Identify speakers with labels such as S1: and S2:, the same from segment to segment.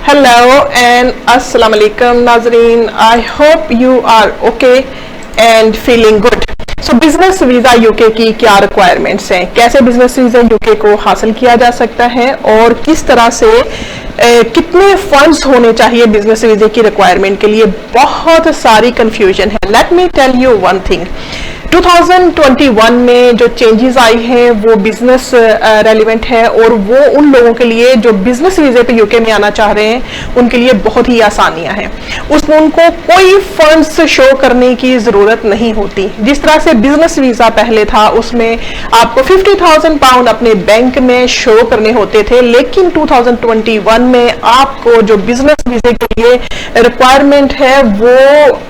S1: Hello and Assalamu alaikum नाजरीन, I hope you are okay and feeling good. So business visa UK की क्या requirements हैं, कैसे business visa UK को हासिल किया जा सकता है और किस तरह से कितने फंड्स होने चाहिए बिजनेस वीजे की रिक्वायरमेंट के लिए, बहुत सारी कंफ्यूजन है। Let me tell you one thing, 2021 में जो चेंजेस आई हैं वो बिजनेस रेलिवेंट है और वो उन लोगों के लिए जो बिजनेस वीजे पे यूके में आना चाह रहे हैं उनके लिए बहुत ही आसानियां हैं। उसमें उनको कोई फंड्स शो करने की जरूरत नहीं होती। जिस तरह से बिजनेस वीजा पहले था उसमें आपको 50,000 पाउंड अपने बैंक में शो करने होते थे, लेकिन 2021 में आपको जो बिजनेस वीजे के लिए रिक्वायरमेंट है वो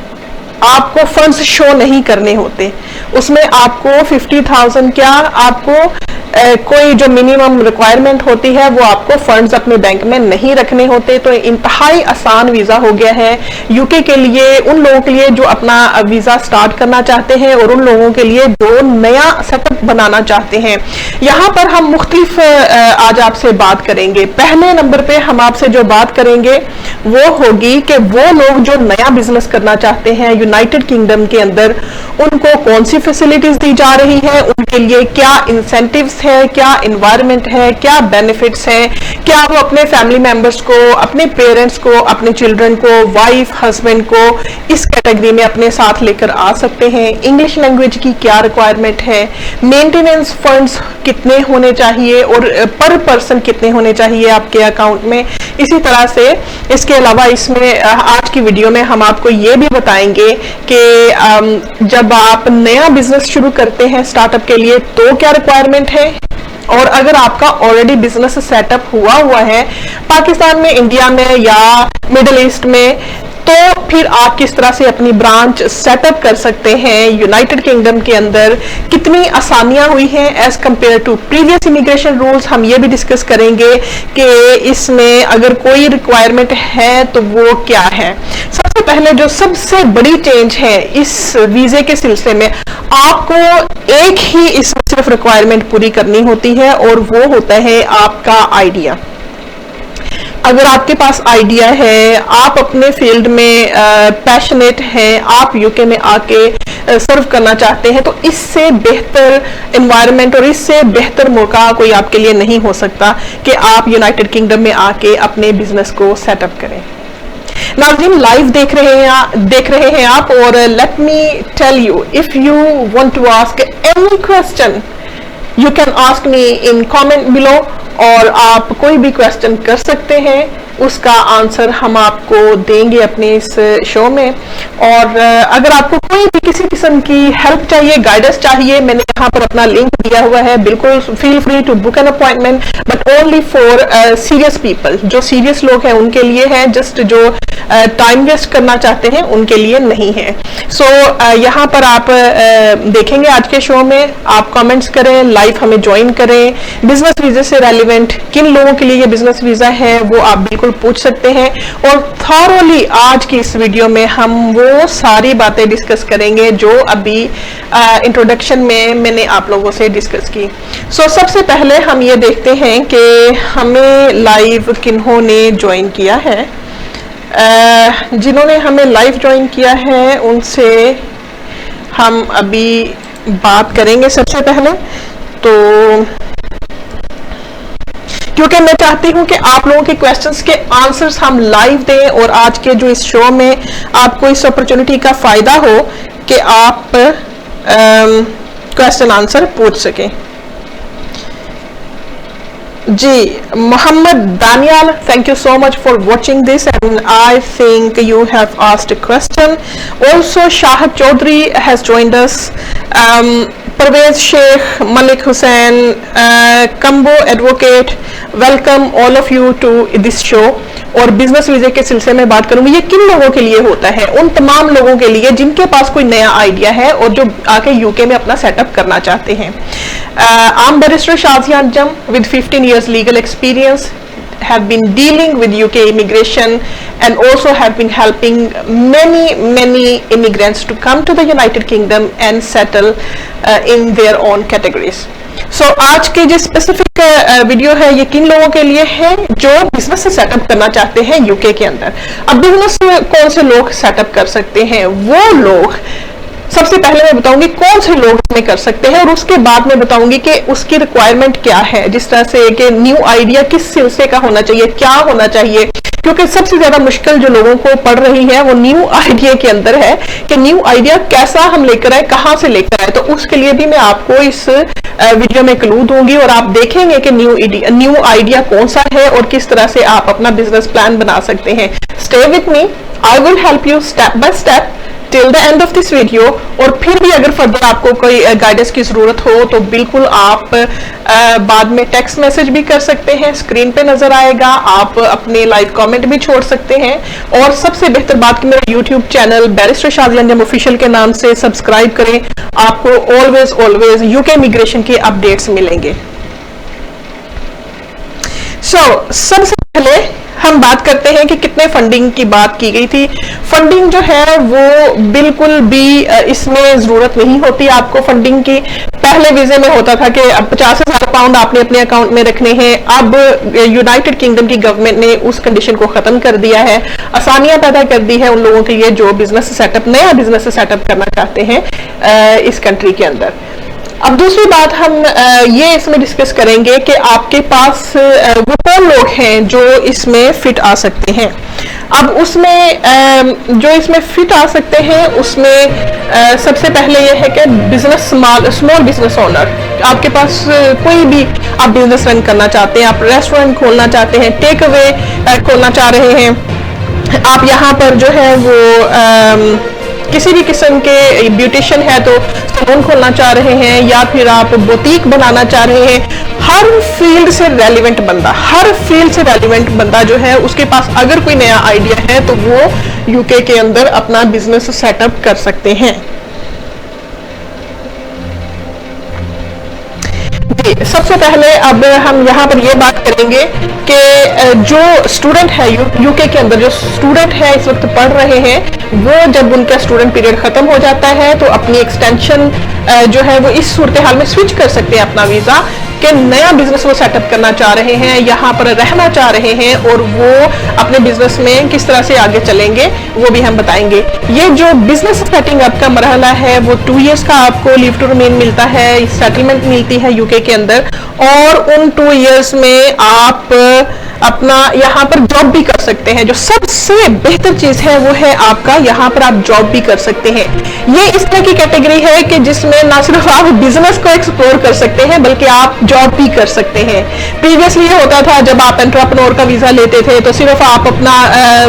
S1: आपको फंड्स शो नहीं करने होते। उसमें आपको 50,000 क्या आपको कोई जो मिनिमम रिक्वायरमेंट होती है वो आपको फंड्स अपने बैंक में नहीं रखने होते। तो इंतहाई आसान वीजा हो गया है यूके के लिए, उन लोगों के लिए जो अपना वीजा स्टार्ट करना चाहते हैं और उन लोगों के लिए जो नया सेटअप बनाना चाहते हैं। यहाँ पर हम मुख्तलिफ आज आपसे बात करेंगे। पहले नंबर पे हम आपसे जो बात करेंगे वो होगी कि वो लोग जो नया बिजनेस करना चाहते हैं यूनाइटेड किंगडम के अंदर, उनको कौन सी फैसिलिटीज दी जा रही है, उनके लिए क्या इंसेंटिव्स है, क्या एनवायरनमेंट है, क्या बेनिफिट्स हैं, क्या वो अपने फैमिली मेंबर्स को, अपने पेरेंट्स को, अपने चिल्ड्रन को, वाइफ हस्बैंड को इस कैटेगरी में अपने साथ लेकर आ सकते हैं। इंग्लिश लैंग्वेज की क्या रिक्वायरमेंट है, मेंटेनेंस फंड्स कितने होने चाहिए और पर पर्सन कितने होने चाहिए आपके अकाउंट में। इसी तरह से इसके अलावा इसमें आज की वीडियो में हम आपको ये भी बताएंगे कि जब आप नया बिजनेस शुरू करते हैं स्टार्टअप के लिए तो क्या रिक्वायरमेंट है, और अगर आपका ऑलरेडी बिजनेस सेटअप हुआ है पाकिस्तान में, इंडिया में या मिडिल ईस्ट में, तो फिर आप किस तरह से अपनी ब्रांच सेटअप कर सकते हैं यूनाइटेड किंगडम के अंदर, कितनी आसानियां हुई हैं as compare to previous immigration rules. हम ये भी डिस्कस करेंगे कि इसमें अगर कोई रिक्वायरमेंट है तो वो क्या है। सबसे पहले जो सबसे बड़ी चेंज है इस वीजे के सिलसिले में, आपको एक ही इसमें सिर्फ रिक्वायरमेंट पूरी करनी होती है और वो होता है आपका आइडिया। अगर आपके पास आइडिया है, आप अपने फील्ड में पैशनेट हैं, आप यूके में आके सर्व करना चाहते हैं, तो इससे बेहतर एनवायरनमेंट और इससे बेहतर मौका कोई आपके लिए नहीं हो सकता कि आप यूनाइटेड किंगडम में आके अपने बिजनेस को सेटअप करें। नाज़रीन, लाइव देख रहे हैं आप, और let me tell you, if you want to ask any question you can ask me in comment below, और आप कोई भी क्वेश्चन कर सकते हैं, उसका आंसर हम आपको देंगे अपने इस शो में। और अगर आपको कोई भी किसी किस्म की हेल्प चाहिए, गाइडेंस चाहिए, मैंने यहाँ पर अपना लिंक दिया हुआ है, बिल्कुल feel free to book an appointment, but only for serious people. जो सीरियस लोग हैं उनके लिए है, जस्ट जो टाइम वेस्ट करना चाहते हैं उनके लिए नहीं है। सो यहाँ पर आप देखेंगे आज के शो में, आप कमेंट्स करें, लाइव हमें ज्वाइन करें। बिजनेस वीजा से रेलिवेंट किन लोगों के लिए ये बिजनेस वीजा है वो आप बिल्कुल पूछ सकते हैं, और थॉरोली आज की इस वीडियो में हम वो सारी बातें डिस्कस करेंगे जो अभी इंट्रोडक्शन में मैंने आप लोगों से डिस्कस की। सो सबसे पहले हम ये देखते हैं कि हमें लाइव किन्होंने ज्वाइन किया है। जिन्होंने हमें लाइव ज्वाइन किया है उनसे हम अभी बात करेंगे सबसे पहले, तो क्योंकि मैं चाहती हूं कि आप लोगों के क्वेश्चंस के आंसर्स हम लाइव दें और आज के जो इस शो में आपको इस अपॉर्चुनिटी का फायदा हो कि आप क्वेश्चन आंसर पूछ सकें। जी, Mohammad Daniyal, thank you so much for watching this, and I think you have asked a question. Also, Shahid Chaudhary has joined us. Parvez Sheikh, Malik Hussain, Kambo Advocate, welcome all of you to this show. और business वीजे के सिलसिले में बात करूंगी, ये किन लोगों के लिए होता है? उन तमाम लोगों के लिए जिनके पास कोई नया आइडिया है और जो आके यूके में अपना सेटअप करना चाहते हैं। I'm Barrister Shazia Anjum with 15 years legal experience, have been dealing with UK immigration and also have been helping many immigrants to come to the United Kingdom and settle in their own categories. आज के जो specific video है ये किन लोगों के लिए है जो बिजनेस सेटअप करना चाहते हैं यूके के अंदर। अब बिजनेस कौन से लोग सेटअप कर सकते हैं, वो लोग सबसे पहले मैं बताऊंगी कौन से लोग इसमें कर सकते हैं, और उसके बाद मैं बताऊंगी कि उसकी रिक्वायरमेंट क्या है, जिस तरह से कि न्यू आइडिया किस सिलसिले का होना चाहिए, क्या होना चाहिए, क्योंकि सबसे ज्यादा मुश्किल जो लोगों को पड़ रही है वो न्यू आइडिया के अंदर है कि न्यू आइडिया कैसा हम लेकर आए, कहां से लेकर आए। तो उसके लिए भी मैं आपको इस वीडियो में क्लू दूंगी और आप देखेंगे कि न्यू आइडिया कौन सा है और किस तरह से आप अपना बिजनेस प्लान बना सकते हैं। Stay with me, I will help you step by step till the end of this video. और फिर भी अगर फर्दर आपको कोई गाइडेंस की जरूरत हो तो बिल्कुल आप बाद में टेक्स्ट मैसेज भी कर सकते हैं, स्क्रीन पे नजर आएगा, आप अपने लाइव कमेंट भी छोड़ सकते हैं। और सबसे बेहतर बात कि मेरा YouTube channel barrister Shazia Anjum official के नाम से सब्सक्राइब करें, आपको ऑलवेज यूके इमिग्रेशन के अपडेट्स मिलेंगे। सबसे पहले हम बात करते हैं कि कितने फंडिंग की बात की गई थी। फंडिंग जो है वो बिल्कुल भी इसमें जरूरत नहीं होती आपको फंडिंग की। पहले वीजे में होता था कि अब 50,000 पाउंड आपने अपने अकाउंट में रखने हैं। अब यूनाइटेड किंगडम की गवर्नमेंट ने उस कंडीशन को खत्म कर दिया है, आसानियां पैदा कर दी है उन लोगों के लिए जो नया बिजनेस सेटअप करना चाहते हैं इस कंट्री के अंदर। अब दूसरी बात हम ये इसमें डिस्कस करेंगे कि आपके पास वो कौन लोग हैं जो इसमें फिट आ सकते हैं। अब उसमें जो इसमें फिट आ सकते हैं उसमें सबसे पहले ये है कि स्मॉल बिजनेस ओनर। आपके पास कोई भी आप बिजनेस रन करना चाहते हैं, आप रेस्टोरेंट खोलना चाहते हैं, टेक अवे खोलना चाह रहे हैं, आप यहाँ पर जो है वो किसी भी किस्म के ब्यूटिशियन है तो सैलून खोलना चाह रहे हैं, या फिर आप बुटीक बनाना चाह रहे हैं। हर फील्ड से रेलिवेंट बंदा जो है उसके पास अगर कोई नया आइडिया है तो वो यूके के अंदर अपना बिजनेस सेटअप कर सकते हैं। सबसे पहले अब हम यहाँ पर ये बात करेंगे कि जो स्टूडेंट है यूके के अंदर, जो स्टूडेंट है इस वक्त पढ़ रहे हैं, वो जब उनका स्टूडेंट पीरियड खत्म हो जाता है तो अपनी एक्सटेंशन जो है वो इस सूरत हाल में स्विच कर सकते हैं अपना वीजा, कि नया बिजनेस वो सेटअप करना चाह रहे हैं, यहाँ पर रहना चाह रहे हैं और वो अपने बिजनेस में किस तरह से आगे चलेंगे वो भी हम बताएंगे। ये जो बिजनेस सेटिंग अप का मरहला है वो 2 इयर्स का आपको लीव टू रिमेन मिलता है, सेटलमेंट मिलती है यूके के अंदर, और उन 2 इयर्स में आप अपना यहाँ पर जॉब भी कर सकते हैं। जो सबसे बेहतर चीज है वो है आपका यहाँ पर आप जॉब भी कर सकते हैं। ये इस तरह की कैटेगरी है कि जिसमें ना सिर्फ आप बिजनेस को एक्सप्लोर कर सकते हैं बल्कि आप जॉब भी कर सकते हैं। प्रीवियसली ये होता था जब आप एंटरप्रेन्योर का वीजा लेते थे तो सिर्फ आप अपना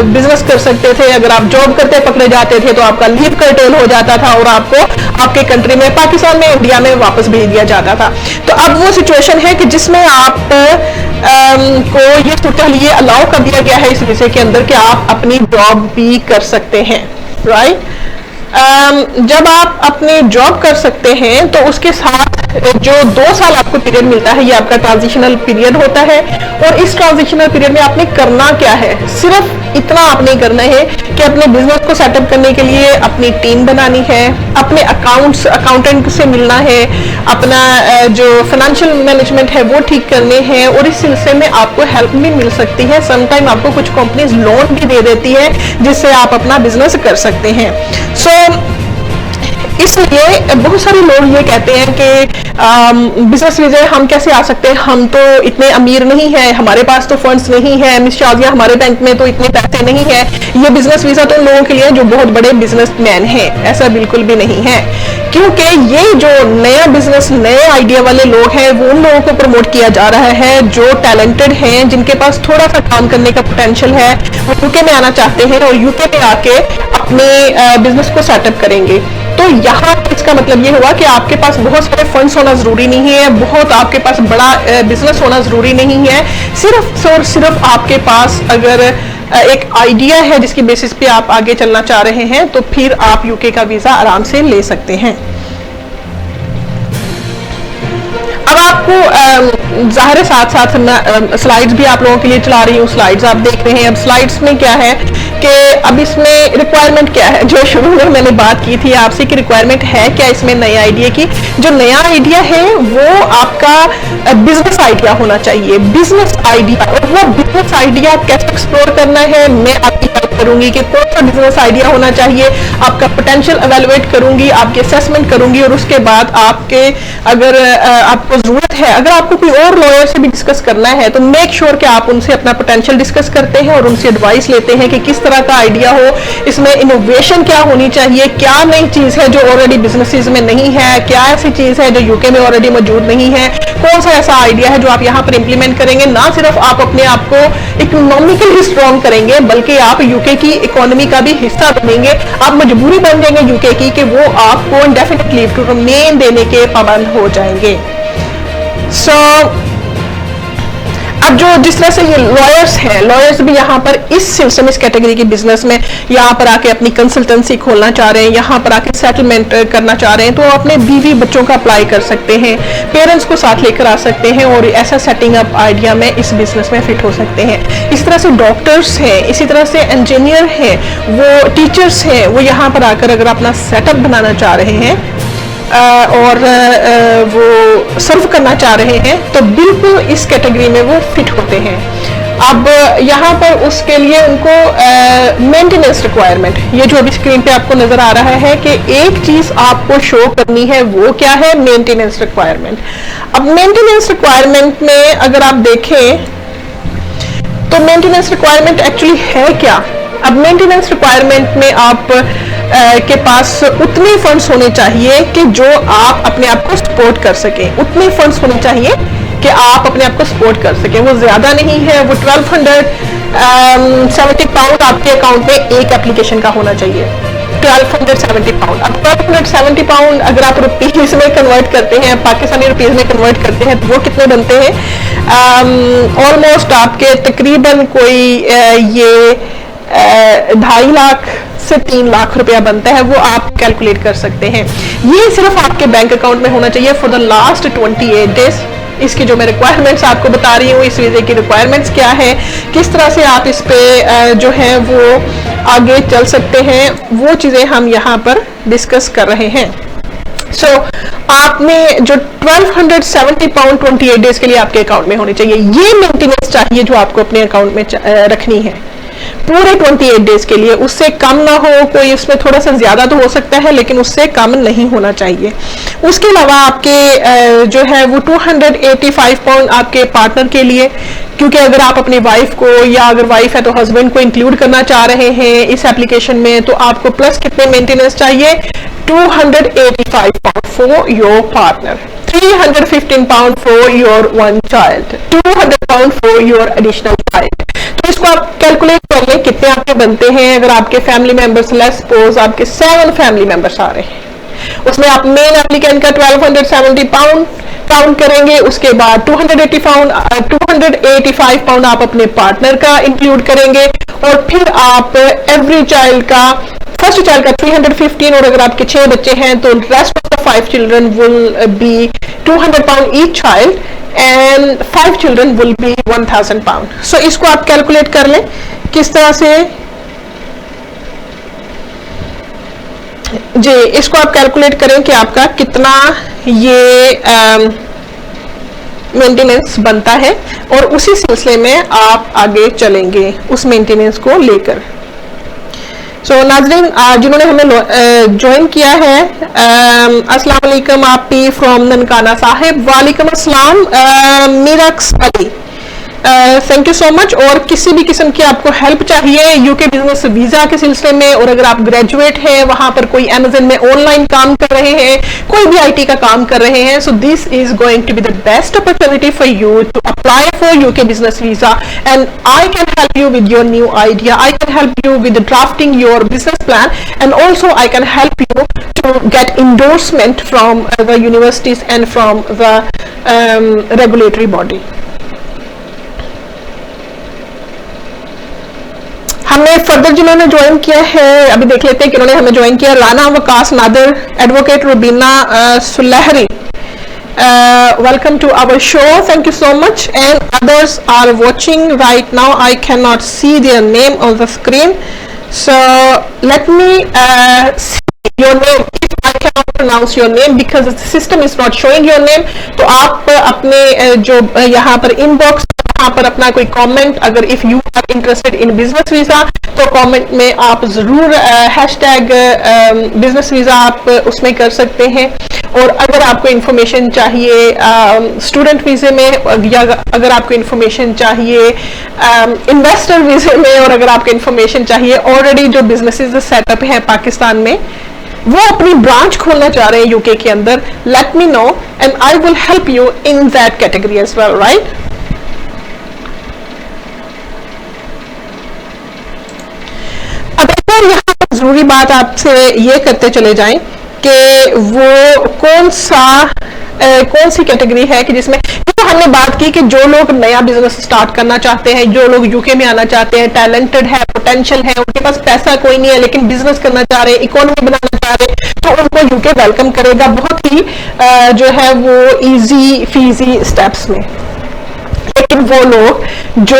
S1: बिजनेस कर सकते थे, अगर आप जॉब करते पकड़े जाते थे तो आपका लीव कर्टेल हो जाता था और आपको आपके कंट्री में, पाकिस्तान में, इंडिया में वापस भेज दिया जाता था। तो अब वो सिचुएशन है कि जिसमें आप को ये टोटल ये अलाउ कर दिया गया है इस विषय के अंदर कि आप अपनी जॉब भी कर सकते हैं, राइट। जब आप अपनी जॉब कर सकते हैं तो उसके साथ जो 2 साल आपको पीरियड मिलता है ये आपका ट्रांजिशनल पीरियड होता है। और इस ट्रांजिशनल पीरियड में आपने करना क्या है, सिर्फ इतना आपने करना है कि अपने बिजनेस को सेटअप करने के लिए अपनी टीम बनानी है, अपने अकाउंटेंट से मिलना है, अपना जो फाइनेंशियल मैनेजमेंट है वो ठीक करने हैं, और इस सिलसिले में आपको हेल्प भी मिल सकती है। समटाइम आपको कुछ कंपनीज लोन भी दे देती है जिससे आप अपना बिजनेस कर सकते हैं। इसलिए बहुत सारे लोग ये कहते हैं कि बिजनेस वीजा हम कैसे आ सकते हैं, हम तो इतने अमीर नहीं हैं, हमारे पास तो फंड्स नहीं है, मिस शाज़िया हमारे बैंक में तो इतने पैसे नहीं है। ये बिजनेस वीजा तो उन लोगों के लिए जो बहुत बड़े बिजनेसमैन हैं, ऐसा बिल्कुल भी नहीं है, क्योंकि ये जो नया बिजनेस, नए आइडिया वाले लोग हैं वो उन लोगों को प्रमोट किया जा रहा है जो टैलेंटेड हैं, जिनके पास थोड़ा सा काम करने का पोटेंशियल है, वो यूके में आना चाहते हैं और यूके में आके अपने बिजनेस को सेटअप करेंगे। तो यहाँ इसका मतलब ये हुआ कि आपके पास बहुत सारे फंड्स होना जरूरी नहीं है, बहुत आपके पास बड़ा बिजनेस होना जरूरी नहीं है, सिर्फ और सिर्फ आपके पास अगर एक आइडिया है जिसकी बेसिस पे आप आगे चलना चाह रहे हैं तो फिर आप यूके का वीजा आराम से ले सकते हैं। अब आपको साथ साथ मैं स्लाइड्स भी आप लोगों के लिए चला रही हूँ, स्लाइड्स आप देख रहे हैं। अब स्लाइड्स में क्या है कि अब इसमें रिक्वायरमेंट क्या है। जो शुरू में मैंने बात की थी आपसे कि रिक्वायरमेंट है क्या इसमें नए आइडिया की, जो नया आइडिया है वो आपका बिजनेस आइडिया होना चाहिए, बिजनेस आइडिया। और वो बिजनेस आइडिया कैसे एक्सप्लोर करना है मैं आपकी हेल्प करूंगी कि कौन सा बिजनेस आइडिया होना चाहिए, आपका पोटेंशियल एवेलुएट करूंगी, आपकी असेसमेंट करूंगी, और उसके बाद आपके अगर आपको जरूरत है, अगर आपको कोई और लॉयर से भी डिस्कस करना है तो मेक श्योर कि आप उनसे अपना पोटेंशियल डिस्कस करते हैं और उनसे एडवाइस लेते हैं कि किस तरह का आइडिया हो, इसमें इनोवेशन क्या होनी चाहिए, क्या नई चीज है जो ऑलरेडी बिजनेसेस में नहीं है, क्या ऐसी चीज है जो यूके में ऑलरेडी मौजूद नहीं है, कौन सा ऐसा आइडिया है जो आप यहाँ पर इंप्लीमेंट करेंगे। ना सिर्फ आप अपने आप को इकोनॉमिकली स्ट्रॉन्ग करेंगे बल्कि आप यूके की इकोनॉमी का भी हिस्सा बनेंगे। आप मजबूरी बन जाएंगे यूके की कि वो आपको इंडेफिनिट लीव टू रिमेन देने के पाबंद हो जाएंगे। अब जो जिस तरह से ये लॉयर्स हैं, लॉयर्स भी यहाँ पर इस सिलसिले में, इस कैटेगरी के बिजनेस में यहाँ पर आके अपनी कंसल्टेंसी खोलना चाह रहे हैं, यहाँ पर आके सेटलमेंट करना चाह रहे हैं, तो अपने बीवी बच्चों का अप्लाई कर सकते हैं, पेरेंट्स को साथ लेकर आ सकते हैं और ऐसा सेटिंग अप आइडिया में इस बिजनेस में फिट हो सकते हैं। इस तरह से डॉक्टर्स हैं, इसी तरह से इंजीनियर हैं, वो टीचर्स हैं, वो यहाँ पर आकर अगर अपना सेटअप बनाना चाह रहे हैं और वो सर्व करना चाह रहे हैं तो बिल्कुल इस कैटेगरी में वो फिट होते हैं। अब यहाँ पर उसके लिए उनको मेंटेनेंस रिक्वायरमेंट, ये जो अभी स्क्रीन पे आपको नजर आ रहा है कि एक चीज आपको शो करनी है, वो क्या है, मेंटेनेंस रिक्वायरमेंट। अब मेंटेनेंस रिक्वायरमेंट में अगर आप देखें तो मेंटेनेंस रिक्वायरमेंट एक्चुअली है क्या। अब मेंटेनेंस रिक्वायरमेंट में आप के पास उतने फंड्स होने चाहिए कि जो आप अपने आप को सपोर्ट कर सकें, उतने फंड्स होने चाहिए कि आप अपने आप को सपोर्ट कर सकें। वो ज्यादा नहीं है, वो 1270 पाउंड आपके अकाउंट में एक एप्लीकेशन का होना चाहिए, 1270 पाउंड। अब 1270 पाउंड अगर आप रुपीज में कन्वर्ट करते हैं, पाकिस्तानी रुपीज में कन्वर्ट करते हैं तो वो कितने बनते हैं, ऑलमोस्ट आपके तकरीबन कोई ये 2.5 लाख से 3 लाख रुपया बनता है, वो आप कैलकुलेट कर सकते हैं। ये सिर्फ आपके बैंक अकाउंट में होना चाहिए फॉर द लास्ट 28 डेज। इसकी जो मैं रिक्वायरमेंट्स आपको बता रही हूँ, इस वीजे की रिक्वायरमेंट्स क्या है, किस तरह से आप इस पे जो है वो आगे चल सकते हैं, वो चीजें हम यहाँ पर डिस्कस कर रहे हैं। आपने जो 1270 पाउंड 28 डेज के लिए आपके अकाउंट में होने चाहिए, ये मेंटेनेंस चाहिए जो आपको अपने अकाउंट में रखनी है पूरे 28 डेज के लिए। उससे कम ना हो, कोई उसमें थोड़ा सा ज्यादा तो हो सकता है लेकिन उससे कम नहीं होना चाहिए। उसके अलावा आपके जो है वो 285 पाउंड आपके पार्टनर के लिए, क्योंकि अगर आप अपनी वाइफ को या अगर वाइफ है तो हस्बैंड को इंक्लूड करना चाह रहे हैं इस एप्लीकेशन में, तो आपको प्लस कितने मेंटेनेंस चाहिए, 285 pound for your partner, 315 pound for your one child, 200 pound for your additional child. तो इसको आप कैलकुलेट कर लें कितने आपके बनते हैं। अगर आपके फैमिली मेंबर्स, लेट्स सपोज आपके 7 फैमिली मेंबर्स आ रहे हैं, उसमें आप मेन एप्लीकेंट का 1270 पाउंड काउंट करेंगे, उसके बाद 285 पाउंड आप अपने पार्टनर का इंक्लूड करेंगे और फिर आप एवरी चाइल्ड का, फर्स्ट चाइल्ड का 315, और अगर आपके 6 बच्चे हैं तो rest of the 5 children will be 200 pound each child and 5 children will be 1000 pound. So इसको आप कैलकुलेट कर लें किस तरह से जी, इसको आप कैलकुलेट करें कि आपका कितना ये मेंटेनेंस बनता है और उसी सिलसिले में आप आगे चलेंगे उस मेंटेनेंस को लेकर। नाज़रीन जिन्होंने हमें ज्वाइन किया है, अस्सलाम वालेकुम, आप पी फ्रॉम ननकाना साहिब, वालेकुम अस्सलाम मीराक्स Ali, thank you so much. और किसी भी किस्म की आपको हेल्प चाहिए यूके बिजनेस वीजा के सिलसिले में, और अगर आप ग्रेजुएट हैं, वहां पर कोई अमेज़न में ऑनलाइन काम कर रहे हैं, कोई भी आईटी का काम कर रहे हैं, so this is going to be the best opportunity for you to apply for UK business visa and I can help you with your new idea. I can help you with drafting your business plan, and also I can help you to get endorsement from the universities and from the regulatory body. हमने further जिन्होंने join किया है अभी देख लेते हैं कि उन्होंने हमें ज्वाइन किया। Rana Waqas Nadar, advocate Rubina Sulehri, welcome to our show, thank you so much, and others are watching right now. I cannot see their name on the screen, so let me see your name. If I cannot pronounce your name because the system is not showing your name, तो आप अपने जो यहाँ पर inbox यहाँ पर अपना कोई कमेंट, अगर if you are interested in business visa तो कमेंट में आप जरूर हैशटैग बिजनेस वीजा आप उसमें कर सकते हैं। और अगर आपको इंफॉर्मेशन चाहिए स्टूडेंट वीजे में, या अगर आपको इंफॉर्मेशन चाहिए इन्वेस्टर वीजे में, और अगर आपको इंफॉर्मेशन चाहिए ऑलरेडी जो बिजनेसेस सेटअप है पाकिस्तान में, वो अपनी ब्रांच खोलना चाह रहे हैं यूके के अंदर, let me know and I will help you in that category as well, right. यहाँ पर जरूरी बात आपसे ये करते चले जाएं कि वो कौन सी कैटेगरी है कि जिसमें तो हमने बात की कि जो लोग नया बिजनेस स्टार्ट करना चाहते हैं, जो लोग यूके में आना चाहते हैं, टैलेंटेड है, पोटेंशियल है, उनके पास पैसा कोई नहीं है लेकिन बिजनेस करना चाह रहे हैं, इकोनॉमी बनाना चाह रहे हैं, तो उनको यूके वेलकम करेगा बहुत ही जो है वो इजी फीजी स्टेप्स में। लेकिन वो लोग जो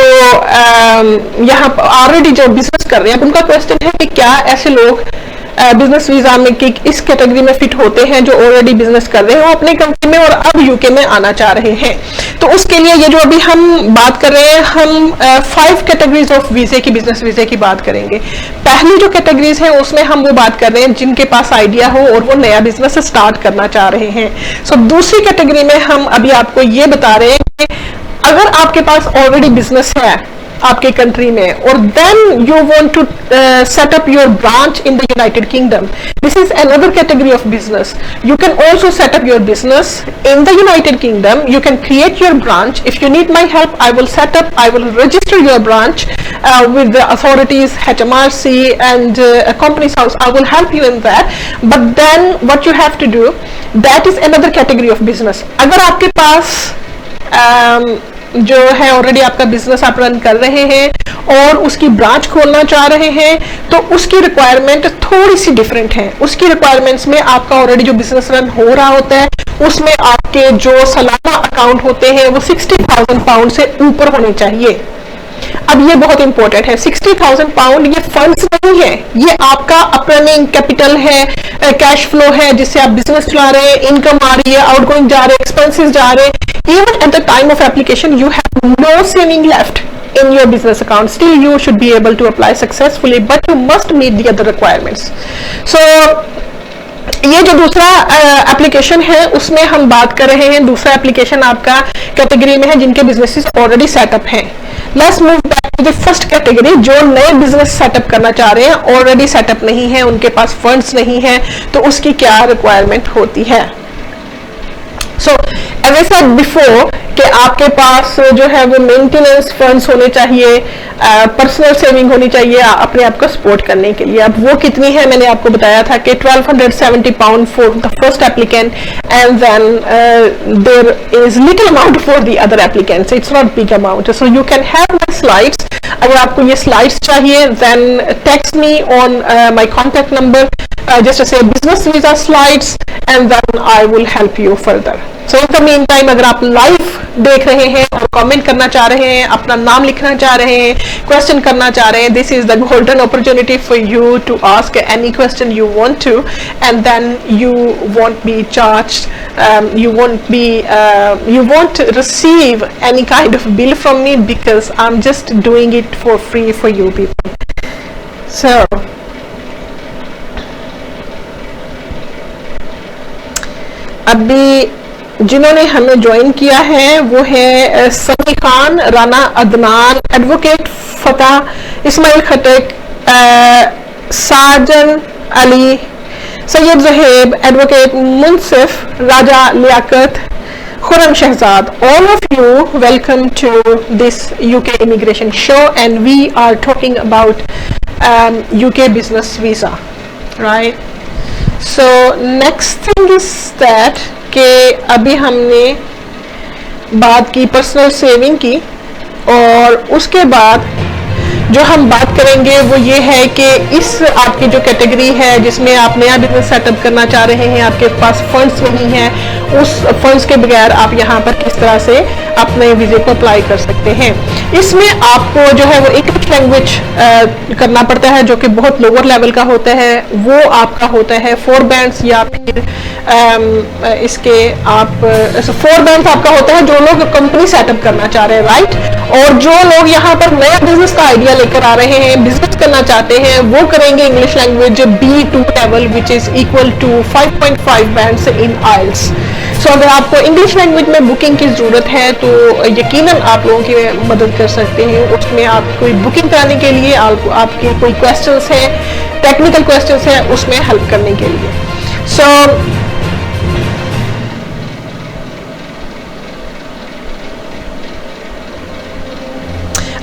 S1: यहाँ ऑलरेडी जो बिजनेस कर रहे हैं, उनका क्वेश्चन है कि क्या ऐसे लोग बिजनेस वीजा में कि इस कैटेगरी में फिट होते हैं जो ऑलरेडी बिजनेस कर रहे हैं, वो अपने कंट्री में और अब यूके में आना चाह रहे हैं। तो उसके लिए ये जो अभी हम बात कर रहे हैं, हम 5 कैटेगरीज ऑफ वीजे की, बिजनेस वीजे की बात करेंगे। पहली जो कैटेगरीज है उसमें हम वो बात कर रहे हैं जिनके पास आइडिया हो और वो नया बिजनेस स्टार्ट करना चाह रहे हैं। सो दूसरी कैटेगरी में हम अभी आपको ये बता रहे हैं कि अगर आपके पास ऑलरेडी बिजनेस है आपके कंट्री में और then you want to set up your branch in the United Kingdom, this is another category of business. You can also set up your business in the United Kingdom, you can create your branch. If you need my help, I will set up, I will register your branch with the authorities, HMRC and Companies House. I will help you in that, but then what you have to do, that is another category of business. अगर आपके पास जो है already आपका business आप run कर रहे हैं और उसकी ब्रांच खोलना चाह रहे हैं, तो उसकी रिक्वायरमेंट थोड़ी सी डिफरेंट है। उसकी रिक्वायरमेंट्स में आपका ऑलरेडी जो बिजनेस रन हो रहा होता है उसमें आपके जो सालाना अकाउंट होते हैं वो 60,000 पाउंड से ऊपर होने चाहिए। अब ये बहुत इंपॉर्टेंट है, 60,000 पाउंड ये फंड्स नहीं है, ये आपका अर्निंग कैपिटल है, कैश फ्लो है जिससे आप बिजनेस चला रहे हैं, इनकम आ रही है, आउटगोइंग जा रहे हैं, एक्सपेंसेस जा रहे हैं। Even at the time of application, you have no saving left in your business account. Still, you should be able to apply successfully, but you must meet the other requirements. So, ये जो दूसरा application है उसमें हम बात कर रहे हैं, दूसरा एप्लीकेशन आपका कैटेगरी में है जिनके बिजनेसेस ऑलरेडी सेटअप हैं। Let's move back to the first category, जो नए बिजनेस सेटअप करना चाह रहे हैं, ऑलरेडी सेटअप नहीं है, उनके पास फंड्स नहीं है, तो उसकी क्या रिक्वायरमेंट होती है। So as I said before कि आपके पास जो है वो मेंटेनेंस फंड्स होने चाहिए, पर्सनल सेविंग होनी चाहिए अपने आप को सपोर्ट करने के लिए। अब वो कितनी है मैंने आपको बताया था कि 1270 pound for the first applicant and then there is little amount for the other applicants, it's not big amount. So you can have my slides, अगर आपको ये स्लाइड्स चाहिए then text me on my contact number, just to say business visa slides and then I will help you further. So in the meantime, अगर आप live देख रहे हैं और कमेंट करना चाह रहे हैं, अपना नाम लिखना चाह रहे हैं, क्वेश्चन करना चाह रहे हैं, this is the golden opportunity for you to ask any question you want to, and then you won't be charged, you won't receive any kind of bill from me because I'm just doing it for free for you people. So अभी जिन्होंने हमें join किया है वो है Sami Khan, Rana Adnan, advocate Fateh, Ismail Khattak, Sajan Ali, Syed Zaheb, advocate Munsif, Raja Liaquat, Khurram Shahzad, all of you welcome to this UK immigration show and we are talking about UK business visa, right? So next thing is that कि अभी हमने बात की पर्सनल सेविंग की और उसके बाद जो हम बात करेंगे वो ये है कि इस आपकी जो कैटेगरी है जिसमें आप नया बिजनेस सेटअप करना चाह रहे हैं, आपके पास फंड्स नहीं है, उस फंड्स के बगैर आप यहाँ पर किस तरह से अपने वीजे को अप्लाई कर सकते हैं। इसमें आपको जो है वो इंग्लिश लैंग्वेज करना पड़ता है, जो कि बहुत लोअर लेवल का होता है। वो आपका होता है 4 बैंड्स या फिर इसके आप 4 बैंड्स आपका होता है जो लोग कंपनी सेटअप करना चाह रहे हैं, राइट। और जो लोग यहाँ पर नया बिजनेस का आइडिया लेकर आ रहे हैं, बिजनेस करना चाहते हैं, वो करेंगे English language B2 level, which is equal to 5.5 bands in IELTS. So अगर आपको इंग्लिश लैंग्वेज में बुकिंग की जरूरत है तो यकीनन आप लोगों की मदद कर सकते हैं। उसमें आप कोई बुकिंग कराने के लिए आपके कोई क्वेश्चंस हैं, टेक्निकल क्वेश्चंस हैं, उसमें हेल्प करने के लिए। सो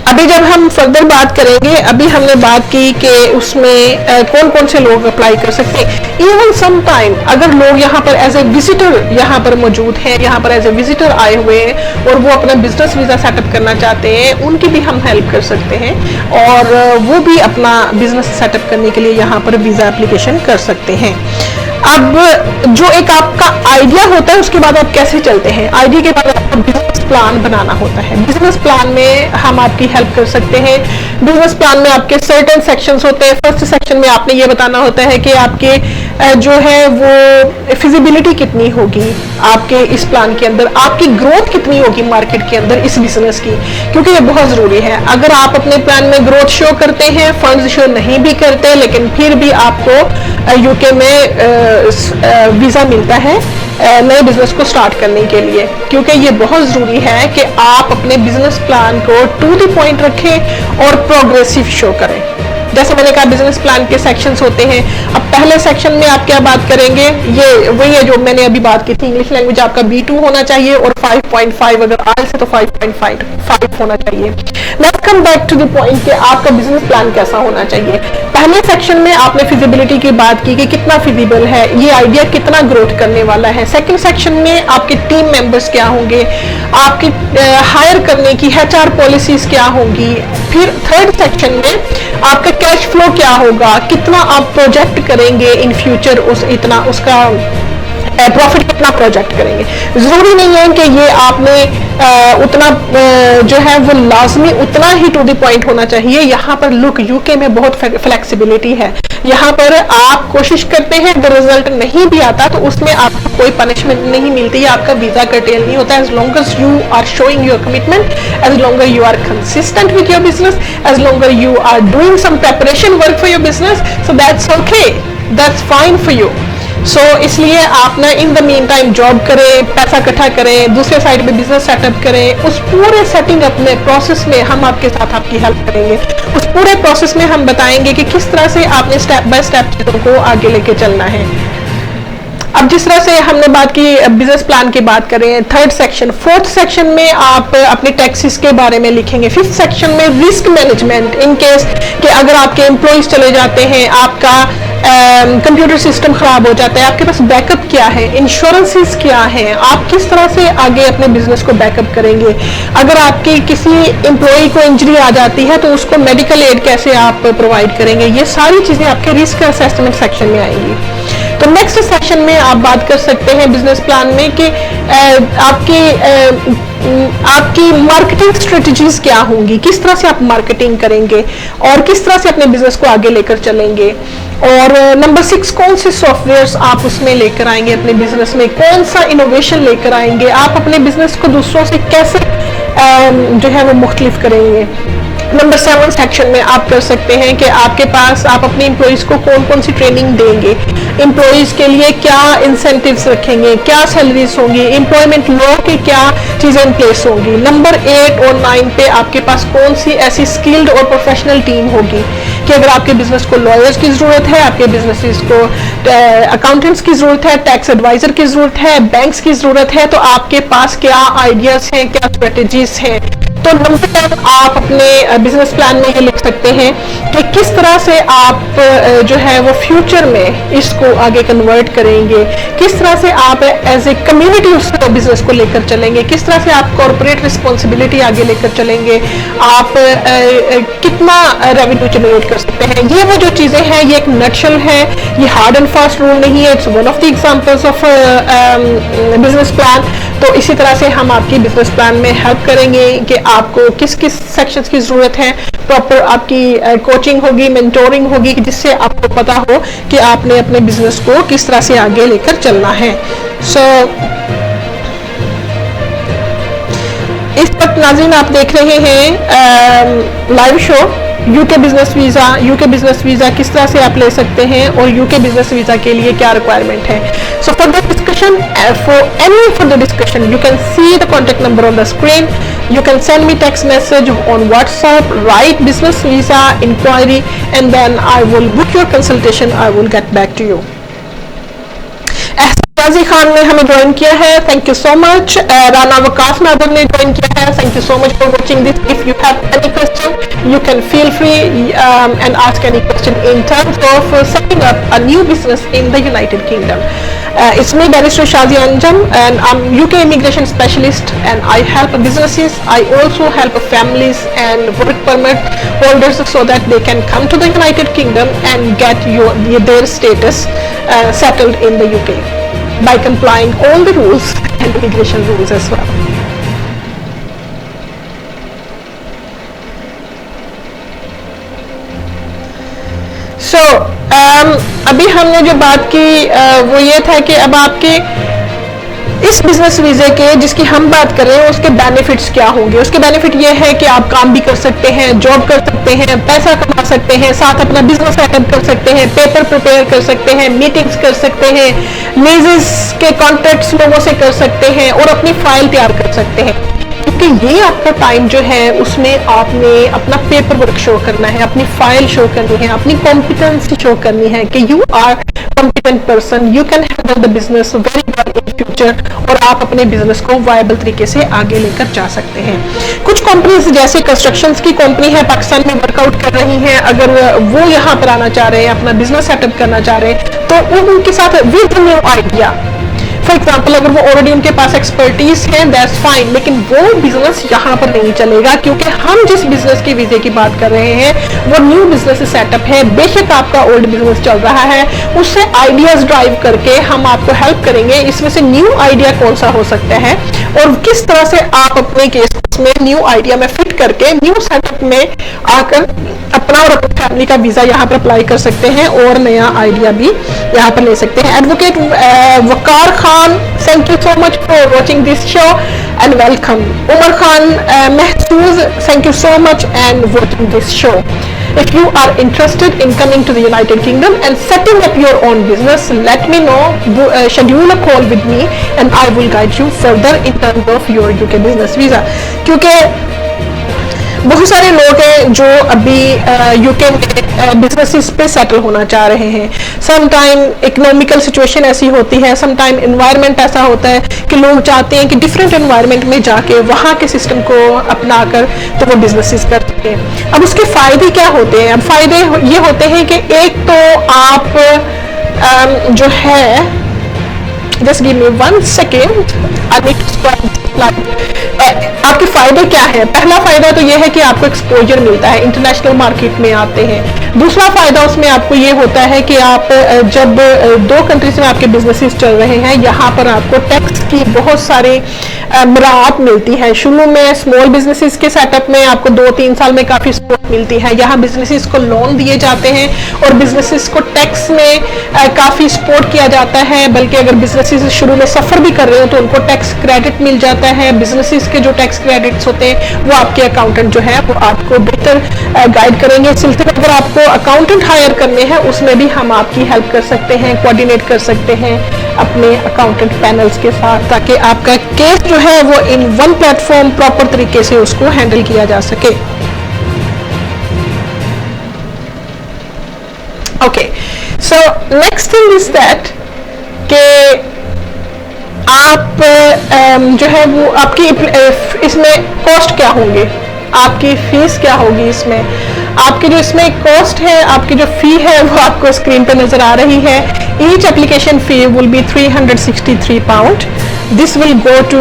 S1: अभी जब हम फर्दर बात करेंगे, अभी हमने बात की कि उसमें कौन कौन से लोग अप्लाई कर सकते हैं। इवन सम टाइम अगर लोग यहाँ पर एज ए विजिटर यहाँ पर मौजूद हैं, यहाँ पर एज ए विजिटर आए हुए हैं और वो अपना बिजनेस वीजा सेटअप करना चाहते हैं, उनकी भी हम हेल्प कर सकते हैं और वो भी अपना बिजनेस सेटअप करने के लिए यहाँ पर वीजा एप्लीकेशन कर सकते हैं। अब जो एक आपका आइडिया होता है, उसके बाद आप कैसे चलते हैं, आइडिया के बाद आपका बिजनेस प्लान बनाना होता है। बिजनेस प्लान में हम आपकी हेल्प कर सकते हैं। बिजनेस प्लान में आपके सर्टेन सेक्शंस होते हैं। फर्स्ट सेक्शन में आपने ये बताना होता है कि आपके जो है वो फिजिबिलिटी कितनी होगी आपके इस प्लान के अंदर, आपकी ग्रोथ कितनी होगी मार्केट के अंदर इस बिजनेस की, क्योंकि ये बहुत जरूरी है। अगर आप अपने प्लान में ग्रोथ शो करते हैं, फंड्स शो नहीं भी करते, लेकिन फिर भी आपको यूके में वीजा मिलता है नए बिजनेस को स्टार्ट करने के लिए, क्योंकि ये बहुत जरूरी है कि आप अपने बिजनेस प्लान को टू द पॉइंट रखें और प्रोग्रेसिव शो करें। जैसे मैंने कहा बिजनेस प्लान के सेक्शंस होते हैं। अब पहले सेक्शन में आप क्या बात करेंगे, ये वही है जो मैंने अभी बात की थी। इंग्लिश लैंग्वेज आपका B2 होना चाहिए और 5.5 अगर आइल्स है तो 5.5 होना चाहिए। Let's come back to the point कि आपका बिजनेस प्लान कैसा होना चाहिए। पहले सेक्शन में आपने फिजिबिलिटी की बात की कि कितना फिजिबल है, ये आइडिया कितना ग्रोथ करने वाला है। सेकंड सेक्शन में आपके टीम मेंबर्स क्या होंगे, आपकी हायर करने की HR पॉलिसीज क्या होंगी। फिर थर्ड सेक्शन में आपका कैश फ्लो क्या होगा, कितना आप प्रोजेक्ट करेंगे इन फ्यूचर, उसका प्रॉफिट कितना प्रोजेक्ट करेंगे। जरूरी नहीं है कि ये आपने उतना जो है वो लाजमी उतना ही टू द पॉइंट होना चाहिए। यहाँ पर लुक यूके में बहुत फ्लेक्सिबिलिटी है। यहाँ पर आप कोशिश करते हैं, अगर रिजल्ट नहीं भी आता तो उसमें आपको कोई पनिशमेंट नहीं मिलती है, आपका वीजा कर्टेल नहीं होता। As long as you are showing your commitment, as long you are consistent with your business, as long you are doing some preparation work for your business, so that's okay, that's fine for you. So इसलिए आप ना in the meantime job करें, पैसा इकट्ठा करें, दूसरे side में business setup करें। उस पूरे सेटिंग अप में प्रोसेस में हम आपके साथ आपकी हेल्प करेंगे। उस पूरे प्रोसेस में हम बताएंगे कि किस तरह से आपने स्टेप बाय स्टेप चीजों को आगे लेके चलना है। अब जिस तरह से हमने बात की बिजनेस प्लान की बात करें, थर्ड सेक्शन, फोर्थ सेक्शन में आप अपने टैक्सेस के बारे में लिखेंगे। फिफ्थ सेक्शन में रिस्क मैनेजमेंट, इन केस कि अगर आपके एम्प्लॉइज चले जाते हैं, आपका कंप्यूटर सिस्टम खराब हो जाता है, आपके पास बैकअप क्या है, इंश्योरेंसेस क्या है, आप किस तरह से आगे अपने बिजनेस को बैकअप करेंगे। अगर आपकी किसी एम्प्लॉय को इंजरी आ जाती है तो उसको मेडिकल एड कैसे आप प्रोवाइड करेंगे। ये सारी चीजें आपके रिस्क असेसमेंट सेक्शन में आएंगी। तो नेक्स्ट सेक्शन में आप बात कर सकते हैं बिजनेस प्लान में कि आपकी मार्केटिंग स्ट्रेटजीज क्या होंगी, किस तरह से आप मार्केटिंग करेंगे और किस तरह से अपने बिजनेस को आगे लेकर चलेंगे। और नंबर 6, कौन से सॉफ्टवेयर्स आप उसमें लेकर आएंगे अपने बिजनेस में, कौन सा इनोवेशन लेकर आएंगे, आप अपने बिजनेस को दूसरों से कैसे जो है वो मुख्तलिफ करेंगे। नंबर 7 सेक्शन में आप कर सकते हैं कि आपके पास आप अपने एम्प्लॉइज को कौन कौन सी ट्रेनिंग देंगे, एम्प्लॉइज के लिए क्या इंसेंटिव्स रखेंगे, क्या सैलरीज होंगी, एम्प्लॉयमेंट लॉ की क्या चीजें इन प्लेस होंगी। नंबर 8 और 9 पे आपके पास कौन सी ऐसी स्किल्ड और प्रोफेशनल टीम होगी कि अगर आपके बिजनेस को लॉयर्स की जरूरत है, आपके बिजनेस को अकाउंटेंट्स की जरूरत है, टैक्स एडवाइजर की जरूरत है, बैंक्स की जरूरत है, तो आपके पास क्या आइडियाज हैं, क्या स्ट्रेटेजीज हैं। तो नंबर 10 आप अपने बिजनेस प्लान में ये लिख सकते हैं कि किस तरह से आप जो है वो फ्यूचर में इसको आगे कन्वर्ट करेंगे, किस तरह से आप एज ए कम्युनिटी उस बिजनेस को लेकर चलेंगे, किस तरह से आप कॉर्पोरेट रिस्पॉन्सिबिलिटी आगे लेकर चलेंगे, आप कितना रेवेन्यू जनरेट कर सकते हैं। ये वो जो चीजें हैं, ये एक नटशल है, ये हार्ड एंड फास्ट रूल नहीं है, it's one of the examples of business plan. तो इसी तरह से हम आपकी बिजनेस प्लान में हेल्प करेंगे कि आपको किस किस सेक्शंस की ज़रूरत है। प्रॉपर आपकी कोचिंग होगी, मेंटोरिंग होगी, जिससे आपको पता हो कि आपने अपने बिजनेस को किस तरह से आगे लेकर चलना है। इस वक्त नाज़रीन आप देख रहे हैं live show UK business visa. UK business visa किस तरह से आप ले सकते हैं और यूके बिजनेस वीज़ा के लिए क्या रिक्वायरमेंट है। So for the discussion, for any further discussion, you can see the contact number on the screen. You can send me text message on WhatsApp, write business visa inquiry, and then I will book your consultation. I will get back to you. राजी खान ने हमें join किया है, thank you so much. Rana Waqas Nadar ने join किया है, thank you so much for watching this. If you have any question you can feel free and ask any question in terms of setting up a new business in the United Kingdom. It's me, Barrister Shazia Anjam, and I'm UK immigration specialist, and I help businesses. I also help families and work permit holders so that they can come to the United Kingdom and get their status settled in the UK by complying all the rules and immigration rules as well. So अभी हमने जो बात की वो ये था कि अब आपके इस बिजनेस वीजे के जिसकी हम बात कर रहे हैं उसके बेनिफिट्स क्या होंगे। उसके बेनिफिट ये है कि आप काम भी कर सकते हैं, जॉब कर सकते हैं, पैसा कमा सकते हैं, साथ अपना बिजनेस सेटअप कर सकते हैं, पेपर प्रिपेयर कर सकते हैं, मीटिंग्स कर सकते हैं, लीजेस के कॉन्ट्रैक्ट्स लोगों से कर सकते हैं और अपनी फाइल तैयार कर सकते हैं। क्योंकि ये आपका टाइम जो है उसमें आपने अपना पेपर वर्क शो करना है, अपनी फाइल शो करनी है, अपनी कॉम्पिटेंसी शो करनी है कि you are competent person, you can handle the business very well in future, और आप अपने बिजनेस को वायबल तरीके से आगे लेकर जा सकते हैं। कुछ कंपनीज जैसे कंस्ट्रक्शंस की कंपनी है पाकिस्तान में वर्कआउट कर रही हैं, अगर वो यहाँ पर आना चाह रहे हैं, अपना बिजनेस सेटअप करना चाह रहे हैं, तो वो उनके साथ with new idea, for example अगर वो ऑलरेडी उनके पास एक्सपर्टीज है दैट्स फाइन, लेकिन वो बिजनेस यहाँ पर नहीं चलेगा क्योंकि हम जिस बिजनेस की वीजे की बात कर रहे हैं वो न्यू बिजनेस सेटअप है। बेशक आपका ओल्ड बिजनेस चल रहा है, उससे आइडियाज ड्राइव करके हम आपको हेल्प करेंगे इसमें से न्यू आइडिया कौन सा हो सकता है और किस तरह से आप अपने केस में न्यू आइडिया में फिट करके न्यू सेटअप में आकर अपना और अपनी फैमिली का वीजा यहाँ पर अप्लाई कर सकते हैं और नया आइडिया भी यहाँ पर ले सकते हैं। Advocate Waqar Khan, thank you so much for watching this show and welcome. Umar Khan Mehsud, thank you so much and watching this show. If you are interested in coming to the United Kingdom and setting up your own business, let me know, schedule a call with me and I will guide you further in terms of your UK business visa. क्योंकि बहुत सारे लोग हैं जो अभी UK में businesses पे settle होना चाह रहे हैं. सम टाइम इकोनॉमिकल सिचुएशन ऐसी होती है, सम टाइम एनवायरनमेंट ऐसा होता है कि लोग चाहते हैं कि डिफरेंट एनवायरनमेंट में जाके वहाँ के सिस्टम को अपनाकर तो वो बिजनेसेस कर सकते हैं. अब उसके फायदे क्या होते हैं? अब फायदे ये होते हैं कि एक तो आप जो है, just give me 1 second, I need to आपके फायदे क्या है? पहला फायदा तो यह है कि आपको एक्सपोजर मिलता है, इंटरनेशनल मार्केट में आते हैं. दूसरा फायदा उसमें आपको ये होता है कि आप जब दो कंट्रीज में आपके बिजनेसेस चल रहे हैं, यहाँ पर आपको टैक्स की बहुत सारी मराहत मिलती है. शुरू में स्मॉल बिजनेसेस के सेटअप में आपको 2-3 साल में काफी सपोर्ट मिलती है. यहाँ बिजनेसेस को लोन दिए जाते हैं और बिजनेसेस को टैक्स में काफी सपोर्ट किया जाता है. बल्कि अगर बिजनेसेस शुरू में सफर भी कर रहे हो तो उनको टैक्स क्रेडिट मिल जाता है. बिजनेसेस के जो टैक्स क्रेडिट्स होते हैं वो आपके अकाउंटेंट जो है वो आपको बेहतर गाइड करेंगे. इस सिलसिले में अगर आपको अकाउंटेंट हायर करने हैं उसमें भी हम आपकी हेल्प कर सकते हैं, कोऑर्डिनेट कर सकते हैं अपने अकाउंटेंट पैनल्स के साथ, ताकि आपका केस जो है वो इन वन प्लेटफॉर्म प्रॉपर तरीके से उसको हैंडल किया जा सके. Okay, so next thing is that कि आप जो है वो आपकी इसमें कॉस्ट क्या होंगे, आपकी फीस क्या होगी. इसमें आपकी जो इसमें कॉस्ट है, आपकी जो फी है वो आपको स्क्रीन पे नजर आ रही है. Each application fee will be £363. This will go to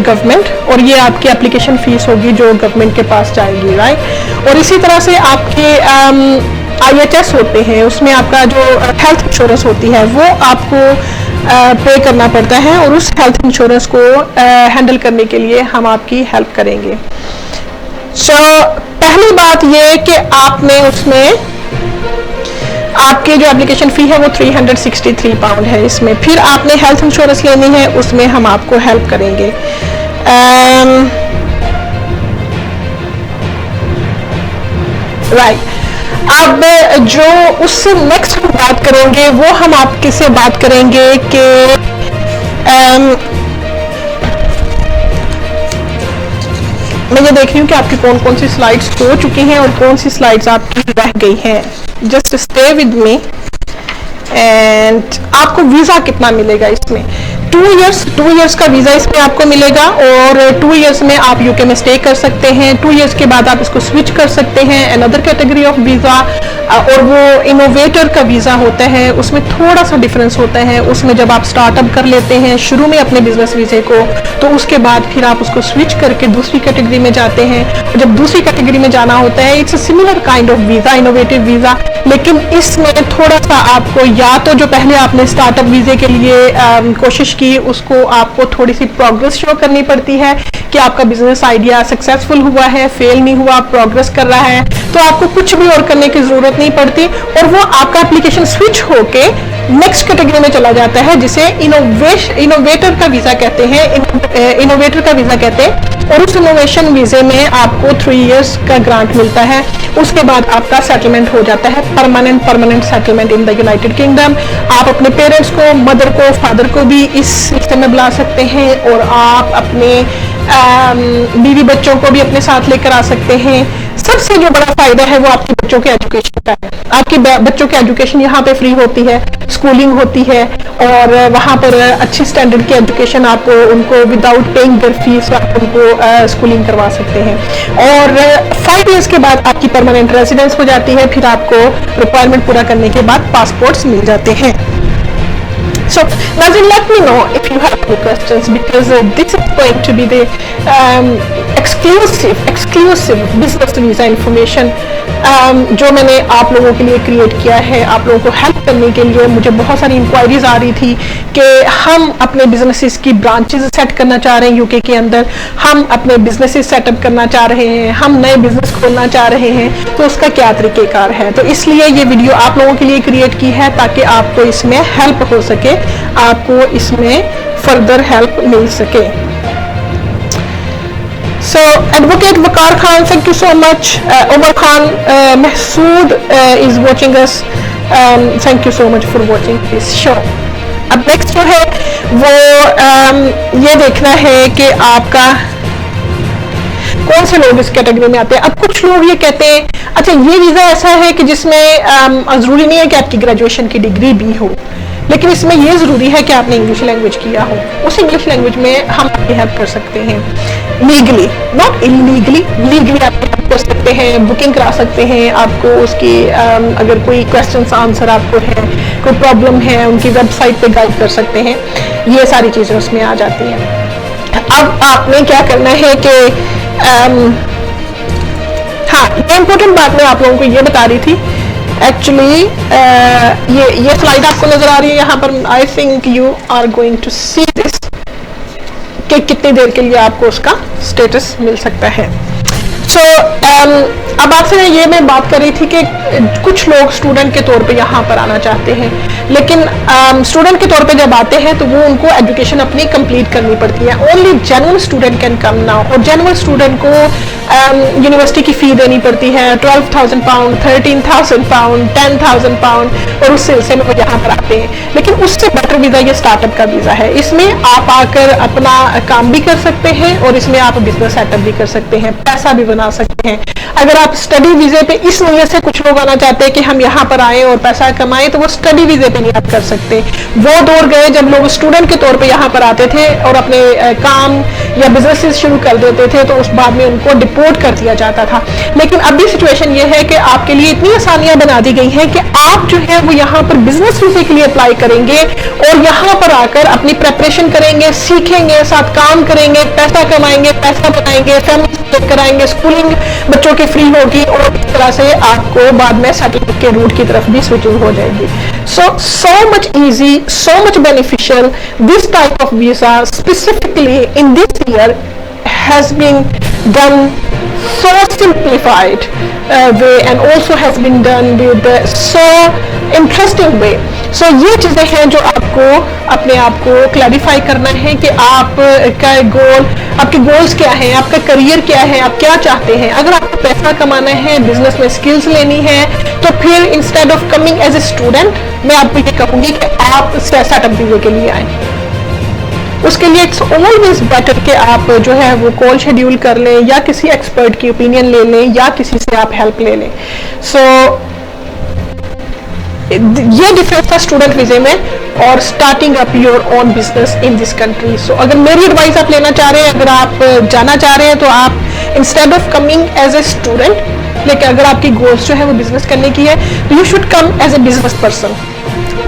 S1: government और ये आपकी एप्लीकेशन फीस होगी जो गवर्नमेंट के पास जाएगी, राइट. और इसी तरह से IHS होते हैं, उसमें आपका जो हेल्थ इंश्योरेंस होती है वो आपको पे करना पड़ता है, और उस हेल्थ इंश्योरेंस को हैंडल करने के लिए हम आपकी हेल्प करेंगे। सो पहली बात ये कि आपने उसमें आपकी जो एप्लीकेशन फ़ी है वो 363 पाउंड है इसमें। फिर आपने हेल्थ इंश्योरेंस लेनी है, उसमें हम आपको हेल्प करेंगे। राइट, अब जो उससे नेक्स्ट हम बात करेंगे वो हम आपके से बात करेंगे कि मैं ये देख रही हूँ कि आपकी कौन कौन सी स्लाइड्स हो चुकी हैं और कौन सी स्लाइड्स आपकी रह गई हैं। Just stay with me. And आपको वीज़ा कितना मिलेगा इसमें? 2 इयर्स का वीज़ा इसमें आपको मिलेगा, और 2 इयर्स में आप यूके में स्टे कर सकते हैं। 2 इयर्स के बाद आप इसको स्विच कर सकते हैं अनदर कैटेगरी ऑफ वीज़ा, और वो इनोवेटर का वीज़ा होता है, उसमें थोड़ा सा डिफरेंस होता है। उसमें जब आप स्टार्टअप कर लेते हैं शुरू में अपने बिजनेस वीज़े को, तो उसके बाद फिर आप उसको स्विच करके दूसरी कैटेगरी में जाते हैं। जब दूसरी कैटेगरी में जाना होता है, it's a similar kind of visa, innovative visa, लेकिन इसमें थोड़ा सा आपको, या तो जो पहले आपने स्टार्टअप वीज़े के लिए कोशिश की, उसको आपको थोड़ी सी प्रोग्रेस शो करनी पड़ती है कि आपका बिजनेस आइडिया सक्सेसफुल हुआ है, फेल नहीं हुआ, प्रोग्रेस कर रहा है, तो आपको कुछ भी और करने की जरूरत नहीं पड़ती, और वो आपका एप्लीकेशन स्विच होके नेक्स्ट कैटेगरी में चला जाता है, जिसे इनोवेटर का वीज़ा कहते हैं, इनोवेटर का वीज़ा कहते हैं। और उस इनोवेशन वीज़े में आपको 3 इयर्स का ग्रांट मिलता है। उसके बाद आपका सेटलमेंट हो जाता है, permanent settlement in the United kingdom. आप अपने पेरेंट्स को, मदर को, फादर को भी इस हिस्से में बुला सकते हैं, और आप अपने बीवी बच्चों को भी अपने साथ लेकर आ सकते हैं। सबसे जो बड़ा फायदा है वो आपके बच्चों के एजुकेशन का है। आपके बच्चों की एजुकेशन यहाँ पे फ्री होती है, स्कूलिंग होती है, और वहाँ पर अच्छी स्टैंडर्ड की एजुकेशन आपको, उनको विदाउट पेइंग देयर फीस आप उनको स्कूलिंग करवा सकते हैं। और 5 इयर्स के बाद आपकी परमानेंट रेजिडेंस हो जाती है। फिर आपको रिक्वायरमेंट पूरा करने के बाद पासपोर्ट्स मिल जाते हैं। So, Nazrin, let me know if you have any questions, because this is going to be the exclusive business visa information जो मैंने आप लोगों के लिए क्रिएट किया है, आप लोगों को हेल्प करने के लिए। मुझे बहुत सारी इंक्वायरीज आ रही थी कि हम अपने बिजनेसेस की ब्रांचेस सेट करना चाह रहे हैं यूके के अंदर, हम अपने बिजनेसेस सेटअप करना चाह रहे हैं, हम नए बिजनेस खोलना चाह रहे हैं, तो उसका क्या तरीकेकार है। तो इसलिए ये वीडियो आप लोगों के लिए क्रिएट की है, ताकि आपको इसमें हेल्प हो सके, आपको इसमें फर्दर हेल्प मिल सके। So, Advocate Waqar Khan, thank you so much. Omar Khan, Mahsood is watching us. Thank you so much for watching this show. अब नेक्स्ट जो है वो ये देखना है कि आपका कौन से लोग इस कैटेगरी में आते हैं। अब कुछ लोग ये कहते हैं, अच्छा ये वीज़ा ऐसा है कि जिसमें ज़रूरी नहीं है कि आपकी ग्रेजुएशन की डिग्री भी हो, लेकिन इसमें यह ज़रूरी है कि आपने इंग्लिश लैंग्वेज किया हो। उस इंग्लिश लैंग्वेज में हम आपकी हेल्प कर सकते हैं लीगली, नॉट इलीगली, लीगली आपकी हेल्प कर सकते हैं, बुकिंग करा सकते हैं आपको उसकी। अगर कोई क्वेश्चन आंसर आपको है, कोई प्रॉब्लम है, उनकी वेबसाइट पे गाइड कर सकते हैं। ये सारी चीज़ें उसमें आ जाती हैं। अब आपने क्या करना है कि हाँ, ये इम्पोर्टेंट बात मैं आप लोगों को ये बता रही थी एक्चुअली। ये स्लाइड आपको नजर आ रही है यहाँ पर। I think you are going to see this कि कितनी देर के लिए आपको उसका स्टेटस मिल सकता है। सो अब आपसे ये मैं बात कर रही थी कि कुछ लोग स्टूडेंट के तौर पे यहाँ पर आना चाहते हैं, लेकिन स्टूडेंट के तौर पे जब आते हैं तो वो उनको एजुकेशन अपनी कंप्लीट करनी पड़ती है। Only genuine student can come now, और जेन्युइन स्टूडेंट को यूनिवर्सिटी की फ़ी देनी पड़ती है 12,000 पाउंड, 13,000 पाउंड, 10,000 पाउंड, और उस सिलसिले में वो यहाँ पर आते हैं। लेकिन उससे बेटर वीज़ा ये स्टार्टअप का वीज़ा है। इसमें आप आकर अपना काम भी कर सकते हैं, और इसमें आप बिजनेस सेटअप भी कर सकते हैं, पैसा भी बना सकते हैं। अगर आप स्टडी वीज़े पे, इस वजह से कुछ लोग आना चाहते हैं कि हम यहाँ पर आए और पैसा कमाएं, तो वो स्टडी वीज़े पे नहीं आप कर सकते। वो दौर गए जब लोग स्टूडेंट के तौर पे यहाँ पर आते थे और अपने काम या बिजनेसेस शुरू कर देते थे, तो उस बाद में उनको डिपोर्ट कर दिया जाता था। लेकिन अभी सिचुएशन ये है कि आपके लिए इतनी आसानियां बना दी गई हैं कि आप जो है वो यहाँ पर बिजनेस वीज़े के लिए अप्लाई करेंगे, और यहाँ पर आकर अपनी प्रेपरेशन करेंगे, सीखेंगे, साथ काम करेंगे, पैसा कमाएंगे, पैसा बनाएंगे, फैमिली लेकर आएंगे, स्कूलिंग बच्चों की फ्री होगी और इस तरह से आपको बाद में सेटलमेंट के रूट की तरफ भी स्विचिंग हो जाएगी. So much easy, so much beneficial. This type of visa specifically in this year has been done so simplified way and also has been done with so interesting way. So ये चीजें हैं जो आपको अपने आप को क्लैरिफाई करना है कि आप का गोल, आपके गोल्स क्या हैं, आपका करियर क्या है, आप क्या चाहते हैं. अगर आपको पैसा कमाना है, बिजनेस में स्किल्स लेनी है, तो फिर instead of coming as a student मैं आपको ये कहूंगी कि आप स्टार्टअप वीजा के लिए आए. उसके लिए इट्स ऑलवेज बेटर कि आप जो है वो कॉल शेड्यूल कर लें या किसी एक्सपर्ट की ओपिनियन ले लें या किसी से आप हेल्प ले लें. सो ये डिफरेंस था स्टूडेंट वीजे में और starting up your own business in this country. So अगर मेरी एडवाइस आप लेना चाह रहे हैं, अगर आप जाना चाह रहे हैं, तो आप instead of coming as a student, लेकिन अगर आपकी गोल्स जो है वो बिजनेस करने की है, तो you should come as a business person,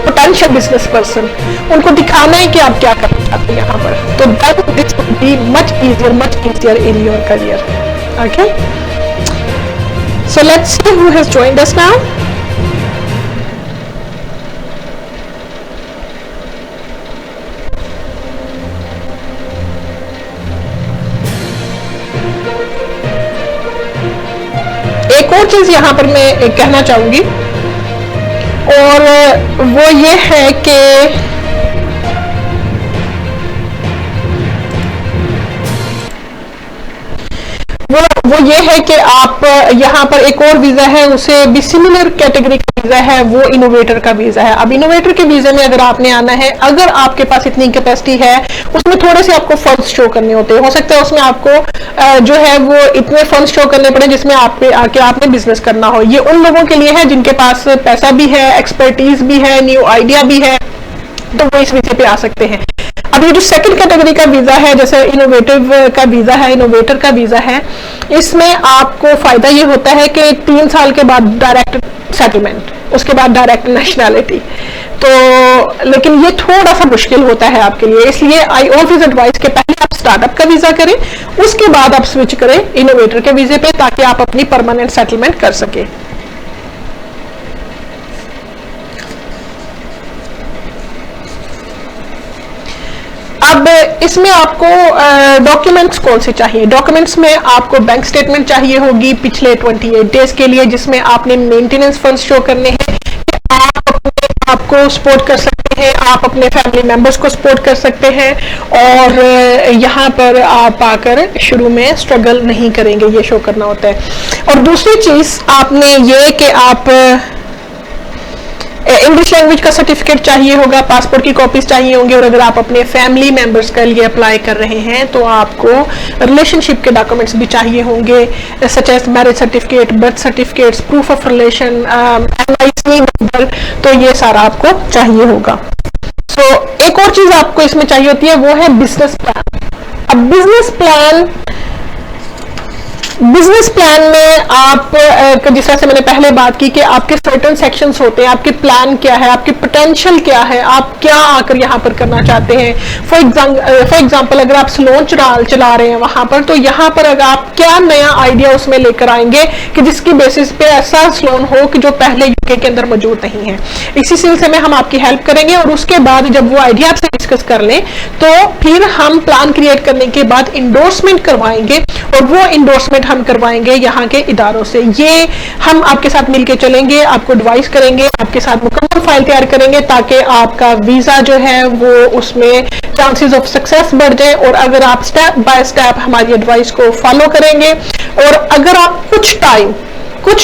S1: potential business person. उनको दिखाना है कि आप क्या करना चाहते हैं यहाँ पर. तो then this would be much easier in your career. Okay, so let's see who has joined us now. एक और चीज यहाँ पर मैं कहना चाहूंगी और वो ये है कि वो ये है कि आप यहाँ पर एक और वीजा है, उसे भी सिमिलर कैटेगरी का वीजा है, वो इनोवेटर का वीजा है. अब इनोवेटर के वीजे में अगर आपने आना है, अगर आपके पास इतनी कैपेसिटी है, उसमें थोड़े से आपको फंड्स शो करने होते हैं. हो सकता है उसमें आपको जो है वो इतने फंड्स शो करने पड़े जिसमें आपने बिजनेस करना हो. ये उन लोगों के लिए है जिनके पास पैसा भी है, एक्सपर्टीज भी है, न्यू आइडिया भी है, तो वो इस वीजे पे आ सकते हैं. अब ये जो सेकंड कैटेगरी का वीजा है, जैसे इनोवेटिव का वीजा है, इनोवेटर का वीजा है, इसमें आपको फायदा ये होता है कि 3 साल के बाद डायरेक्ट सेटलमेंट, उसके बाद डायरेक्ट नेशनैलिटी. तो लेकिन ये थोड़ा सा मुश्किल होता है आपके लिए, इसलिए आई ऑलवेज एडवाइस कि पहले आप स्टार्टअप का वीजा करें, उसके बाद आप स्विच करें इनोवेटर के वीजे पे, ताकि आप अपनी परमानेंट सेटलमेंट कर सके. अब इसमें आपको डॉक्यूमेंट्स कौन से चाहिए? डॉक्यूमेंट्स में आपको बैंक स्टेटमेंट चाहिए होगी पिछले 28 डेज के लिए, जिसमें आपने मेंटेनेंस फंड्स शो करने हैं कि आप अपने आप को सपोर्ट कर सकते हैं, आप अपने फैमिली मेंबर्स को सपोर्ट कर सकते हैं और यहाँ पर आप आकर शुरू में स्ट्रगल नहीं करेंगे, ये शो करना होता है. और दूसरी चीज आपने ये कि आप इंग्लिश लैंग्वेज का सर्टिफिकेट चाहिए होगा, पासपोर्ट की कॉपीज चाहिए होंगे, और अगर आप अपने फैमिली मेंबर्स के लिए अप्लाई कर रहे हैं तो आपको रिलेशनशिप के डॉक्यूमेंट्स भी चाहिए होंगे, such as marriage certificate, birth certificates, proof of relation, NIC number, तो ये सारा आपको चाहिए होगा. सो एक और चीज आपको इसमें चाहिए होती है, वो है बिजनेस प्लान. अब बिजनेस प्लान में आप जिस तरह से मैंने पहले बात की कि आपके सर्टेन सेक्शंस होते हैं, आपके प्लान क्या है, आपकी पोटेंशियल क्या है, आप क्या आकर यहाँ पर करना चाहते हैं. फॉर एग्जांपल अगर आप सलोन चला रहे हैं वहां पर, तो यहाँ पर अगर आप क्या नया आइडिया उसमें लेकर आएंगे कि जिसकी बेसिस पे ऐसा सलोन हो कि जो पहले यूके के अंदर मौजूद नहीं है. इसी सिलसिले में हम आपकी हेल्प करेंगे और उसके बाद जब वो आइडिया आपसे डिस्कस कर लें तो फिर हम प्लान क्रिएट करने के बाद इंडोर्समेंट करवाएंगे, और वो इंडोर्समेंट हम करवाएंगे यहाँ के इदारों से. ये हम आपके साथ मिलके चलेंगे, आपको एडवाइस करेंगे, आपके साथ मुकम्मल फाइल तैयार करेंगे ताकि आपका वीजा जो है वो उसमें चांसेस ऑफ सक्सेस बढ़ जाए. और अगर आप स्टेप बाय स्टेप हमारी एडवाइस को फॉलो करेंगे और अगर आप कुछ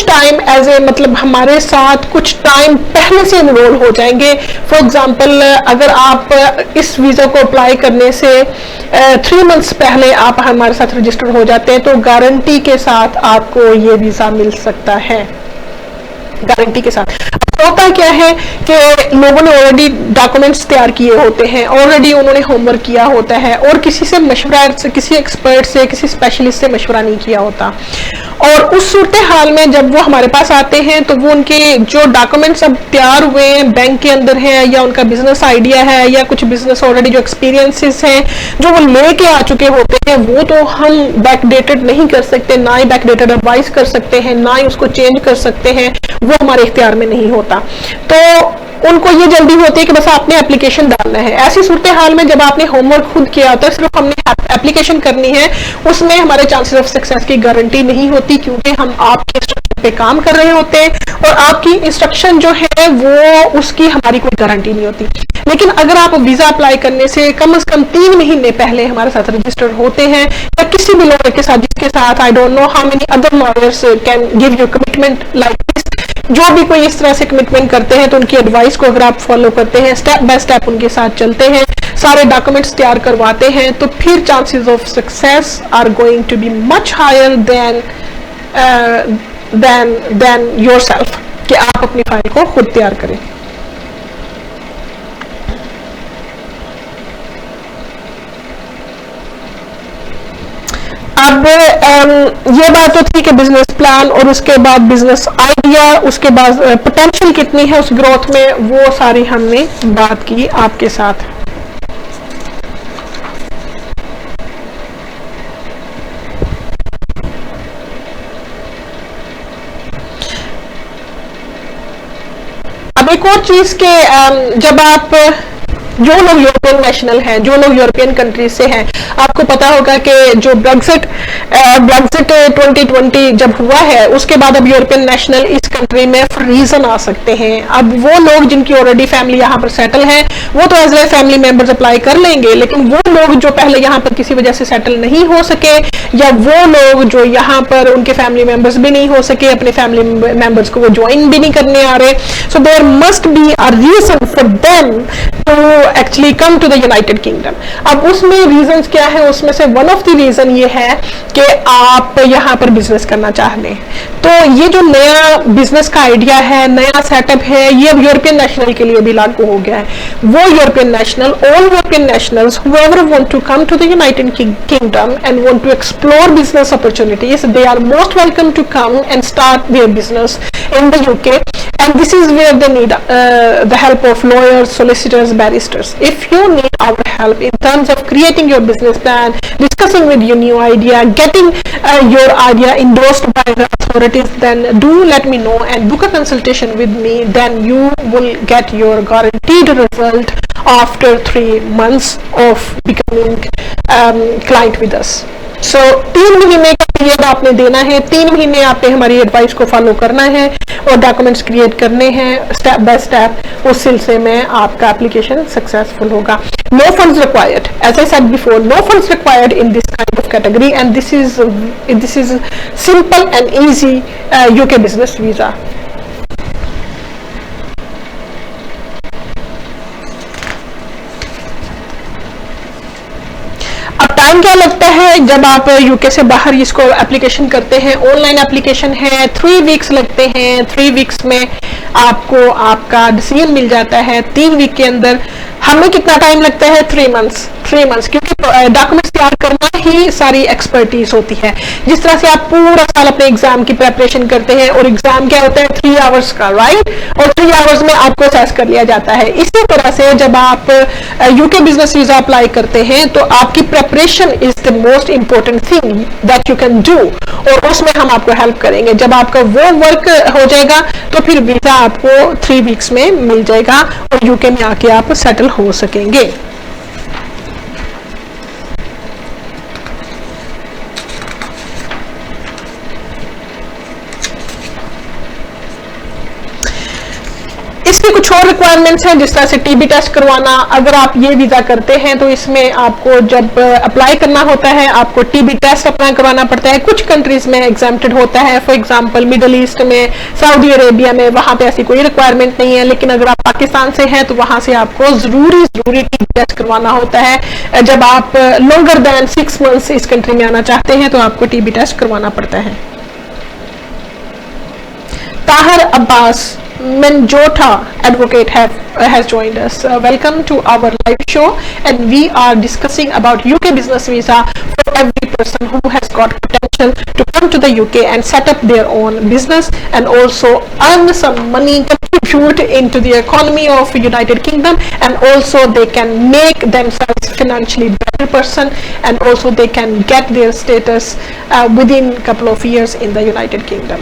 S1: टाइम एज ए मतलब हमारे साथ कुछ टाइम पहले से इनरोल हो जाएंगे. फॉर एग्जांपल अगर आप इस वीजा को अप्लाई करने से 3 मंथ्स पहले आप हमारे साथ रजिस्टर हो जाते हैं तो गारंटी के साथ आपको ये वीजा मिल सकता है, गारंटी के साथ. होता क्या है कि लोगों ने ऑलरेडी डॉक्यूमेंट्स तैयार किए होते हैं, ऑलरेडी उन्होंने होमवर्क किया होता है और किसी से मशवरा से, किसी एक्सपर्ट से, किसी स्पेशलिस्ट से मशवरा नहीं किया होता। और उस सूरत हाल में जब वो हमारे पास आते हैं तो वो उनके जो डॉक्यूमेंट्स अब तैयार हुए हैं बैंक के अंदर है, या उनका बिजनेस आइडिया है, या कुछ बिजनेस ऑलरेडी जो एक्सपीरियंसेस हैं जो वो लेके आ चुके होते हैं, वो तो हम बैकडेटेड नहीं कर सकते, ना ही बैकडेटेड एडवाइस कर सकते हैं, ना ही उसको चेंज कर सकते हैं, वो हमारे इख्तियार में नहीं होता। तो उनको ये जल्दी होती है कि बस आपने एप्लीकेशन डालना है। ऐसी सूरत हाल में जब आपने होमवर्क खुद किया होता है, सिर्फ हमने एप्लीकेशन करनी है, उसमें हमारे चांसेस ऑफ सक्सेस की गारंटी नहीं होती, क्योंकि हम आपके इंस्ट्रक्शन पे काम कर रहे होते हैं और आपकी इंस्ट्रक्शन जो है वो उसकी हमारी कोई गारंटी नहीं होती। लेकिन अगर आप वीजा अप्लाई करने से कम 3 महीने पहले हमारे साथ रजिस्टर होते हैं, या किसी भी लॉयर के साथ जिसके साथ I don't know how many other lawyers can give you commitment like this, जो भी कोई इस तरह से कमिटमेंट करते हैं, तो उनकी एडवाइस को अगर आप फॉलो करते हैं, स्टेप बाय स्टेप उनके साथ चलते हैं, सारे डॉक्यूमेंट्स तैयार करवाते हैं, तो फिर chances of success are going to be much higher than yourself, कि आप अपनी फाइल को खुद तैयार करें। अब ये बात तो थी कि बिजनेस प्लान और उसके बाद बिजनेस आइडिया, उसके बाद पोटेंशियल कितनी है उस ग्रोथ में, वो सारी हमने बात की आपके साथ। अब एक और चीज के जब आप जो लोग यूरोपियन नेशनल हैं, जो लोग यूरोपियन कंट्रीज से हैं, आपको पता होगा कि जो ब्रेक्सिट 2020 जब हुआ है, उसके बाद अब यूरोपियन नेशनल इस कंट्री में फॉर रीजन आ सकते हैं। अब वो लोग जिनकी ऑलरेडी फैमिली यहाँ पर सेटल है, वो तो as a family members apply कर लेंगे, लेकिन वो लोग जो पहले यहाँ पर किसी वजह से सेटल नहीं हो सके, या वो लोग जो यहाँ पर उनके फैमिली मेंबर्स भी नहीं हो सके, अपने फैमिली मेंबर्स को वो ज्वाइन भी नहीं करने आ रहे, so there must be a reason for them to actually come to the United Kingdom. अब उसमें रीजंस क्या है, उसमें से वन ऑफ द रीजन ये है कि आप यहाँ पर बिजनेस करना चाह रहे हैं। तो ये जो नया बिजनेस का आइडिया है, नया सेटअप है, ये अब यूरोपियन नेशनल के लिए भी लागू हो गया है। वो European national, all European nationals whoever want to come to the United Kingdom and want to explore business opportunities, they are most welcome to come and start their business in the UK, and this is where they need the help of lawyers, solicitors, barristers. If you need our help in terms of creating your business plan, discussing with your new idea, getting your idea endorsed by the authorities, then do let me know and book a consultation with me. Then you will get your guaranteed result after 3 months of becoming client with us. So 3 महीने का period आपने देना है, 3 महीने आपने हमारी advice को follow करना है और डॉक्यूमेंट्स क्रिएट करने हैं स्टेप बाय स्टेप। उस सिलसिले में आपका एप्लीकेशन सक्सेसफुल होगा। No funds required, as I said before, no funds required in this kind of category, and this is simple and easy UK business visa. अब time क्या लगता है जब आप यूके से बाहर इसको एप्लीकेशन करते हैं? ऑनलाइन एप्लीकेशन है, 3 वीक्स लगते हैं। 3 वीक्स में आपको आपका डिसीजन मिल जाता है। 3 वीक के अंदर हमें कितना टाइम लगता है? 3 मंथ्स, क्योंकि डॉक्यूमेंट्स तैयार करना ही सारी एक्सपर्टीज होती है। जिस तरह से आप पूरा साल अपने एग्जाम की प्रेपरेशन करते हैं और एग्जाम क्या होता है? 3 आवर्स का, राइट? और 3 आवर्स में आपको असेस कर लिया जाता है। इसी तरह से जब आप यूके बिजनेस वीजा अप्लाई करते हैं तो आपकी preparation is the most important thing that you can do, और उसमें हम आपको हेल्प करेंगे। जब आपका वो वर्क हो जाएगा तो फिर वीजा आपको 3 वीक्स में मिल जाएगा और यूके में आके आप सेटल हो सकेंगे। इसकी कुछ और रिक्वायरमेंट्स हैं, जिस तरह से टीबी टेस्ट करवाना। अगर आप ये वीजा करते हैं तो इसमें आपको जब अप्लाई करना होता है आपको टीबी टेस्ट अप्लाई करवाना पड़ता है। कुछ कंट्रीज में एग्जेम्प्टेड होता है, फॉर एग्जांपल मिडल ईस्ट में, सऊदी अरेबिया में, वहां पे ऐसी कोई रिक्वायरमेंट नहीं है। लेकिन अगर आप पाकिस्तान से हैं तो वहां से आपको जरूरी टीबी टेस्ट करवाना होता है। जब आप लॉन्गर देन 6 मंथ्स इस कंट्री में आना चाहते हैं तो आपको टीबी टेस्ट करवाना पड़ता है। Tahir Abbas Manjota advocate has joined us. Welcome to our live show, and we are discussing about UK business visa for every person who has got potential to come to the UK and set up their own business and also earn some money, contribute into the economy of United Kingdom, and also they can make themselves financially better person, and also they can get their status within a couple of years in the United Kingdom.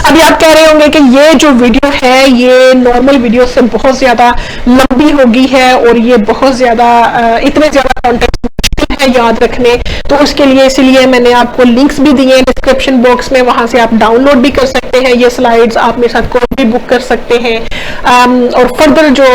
S1: अभी आप कह रहे होंगे कि ये जो video है ये नॉर्मल वीडियो से बहुत ज़्यादा लंबी होगी है और ये बहुत ज़्यादा इतने ज़्यादा कॉन्टेंट मुश्किल है याद रखने, तो उसके लिए इसलिए मैंने आपको लिंक्स भी दिए हैं डिस्क्रिप्शन बॉक्स में, वहाँ से आप डाउनलोड भी कर सकते हैं ये स्लाइड्स, आप मेरे साथ कोई भी बुक कर सकते हैं। और फर्दर जो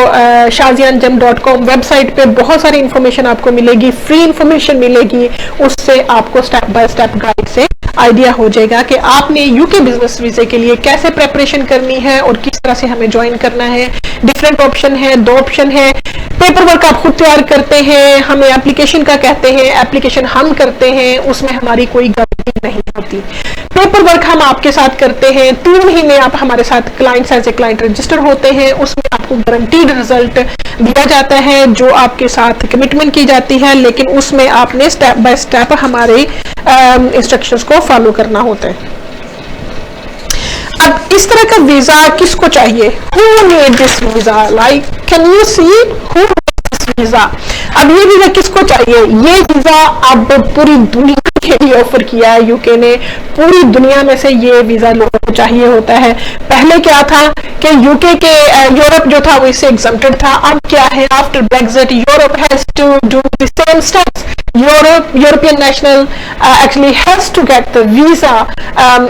S1: shazianjam.com वेबसाइट पे बहुत सारी इंफॉर्मेशन आपको मिलेगी, फ्री इंफॉर्मेशन मिलेगी, उससे आपको स्टेप बाय स्टेप गाइड से आइडिया हो जाएगा कि आपने यूके बिजनेस वीजे के लिए कैसे प्रेपरेशन करनी है और किस तरह से हमें ज्वाइन करना है। डिफरेंट ऑप्शन है, 2 ऑप्शन है। पेपर वर्क आप खुद तैयार करते हैं, हमें एप्लीकेशन का कहते हैं, एप्लीकेशन हम करते हैं, उसमें हमारी कोई गलती नहीं होती। पेपर वर्क हम आपके साथ करते हैं, 3 महीने आप हमारे साथ clients as a client register होते हैं, उसमें आपको गारंटीड रिजल्ट दिया जाता है जो आपके साथ कमिटमेंट की जाती है, लेकिन उसमें आपने स्टेप बाय स्टेप हमारे इंस्ट्रक्शंस को फॉलो करना होता है। अब इस तरह का वीजा किसको चाहिए? Who need this visa? Like, can you see who needs this visa? अब ये वीजा किसको चाहिए? ये वीजा अब पूरी दुनिया के लिए ऑफर किया है यूके ने, पूरी दुनिया में से ये वीजा लोगों को चाहिए होता है। पहले क्या था कि यूके के यूरोप जो था वो इससे एग्जम्प्टेड था, अब क्या है after Brexit Europe has to do the same steps. European national actually has to get the visa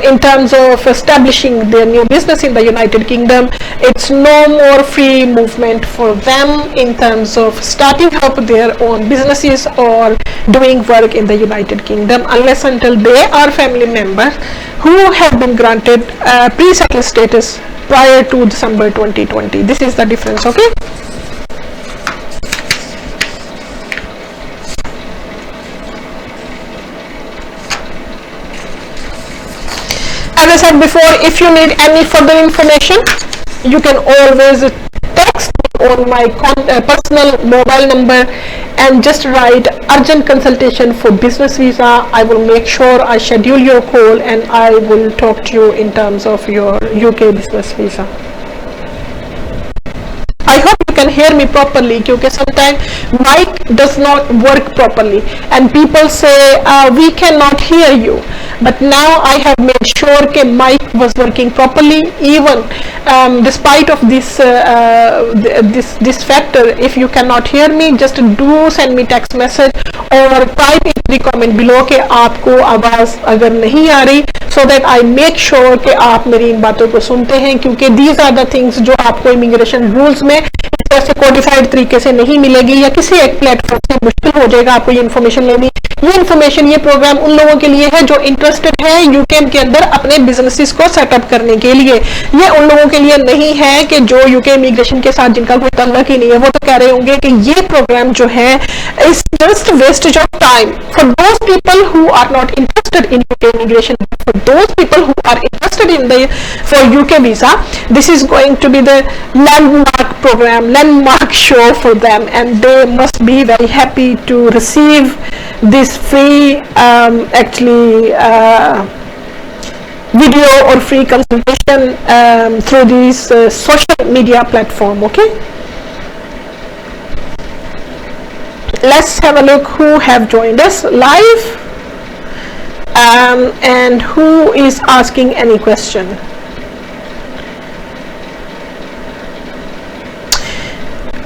S1: in terms of establishing their new business in the United Kingdom. It's no more free movement for them in terms of starting up their own businesses or doing work in the United Kingdom unless until they are family members who have been granted pre-settled status prior to December 2020. This is the difference, okay? As I said before, if you need any further information, you can always text me on my personal mobile number and just write urgent consultation for business visa. I will make sure I schedule your call and I will talk to you in terms of your UK business visa. I hope you can hear me properly because sometimes mic does not work properly and people say we cannot hear you, but now I have made sure that mic was working properly even despite of this this factor. If you cannot hear me, just do send me text message or type in the comment below कि आपको आवाज अगर नहीं आ रही, so that I make sure कि आप मेरी इन बातों को सुनते हैं, क्योंकि these are the things जो आपको इमिग्रेशन रूल्स में इस तरह से कोडिफाइड तरीके से नहीं मिलेगी या किसी एक प्लेटफॉर्म से मुश्किल हो जाएगा आपको ये इन्फॉर्मेशन लेनी। ये इन्फॉर्मेशन, ये प्रोग्राम उन लोगों के लिए है जो इंटरेस्टेड है यूके के अंदर अपने बिजनेसेस को सेटअप करने के लिए। ये उन लोगों के लिए नहीं है कि जो यूके इमिग्रेशन के साथ जिनका कोई ताल्लुक ही नहीं है, वो तो कह रहे होंगे कि ये प्रोग्राम जो है is just wastage of time for those people who are not interested in UK immigration. For those people who are interested in the for UK visa, this is going to be the landmark program, landmark show for them, and they must be very happy to receive this free actually video or free consultation through this social media platform. Okay, let's have a look who have joined us live. And who is asking any question?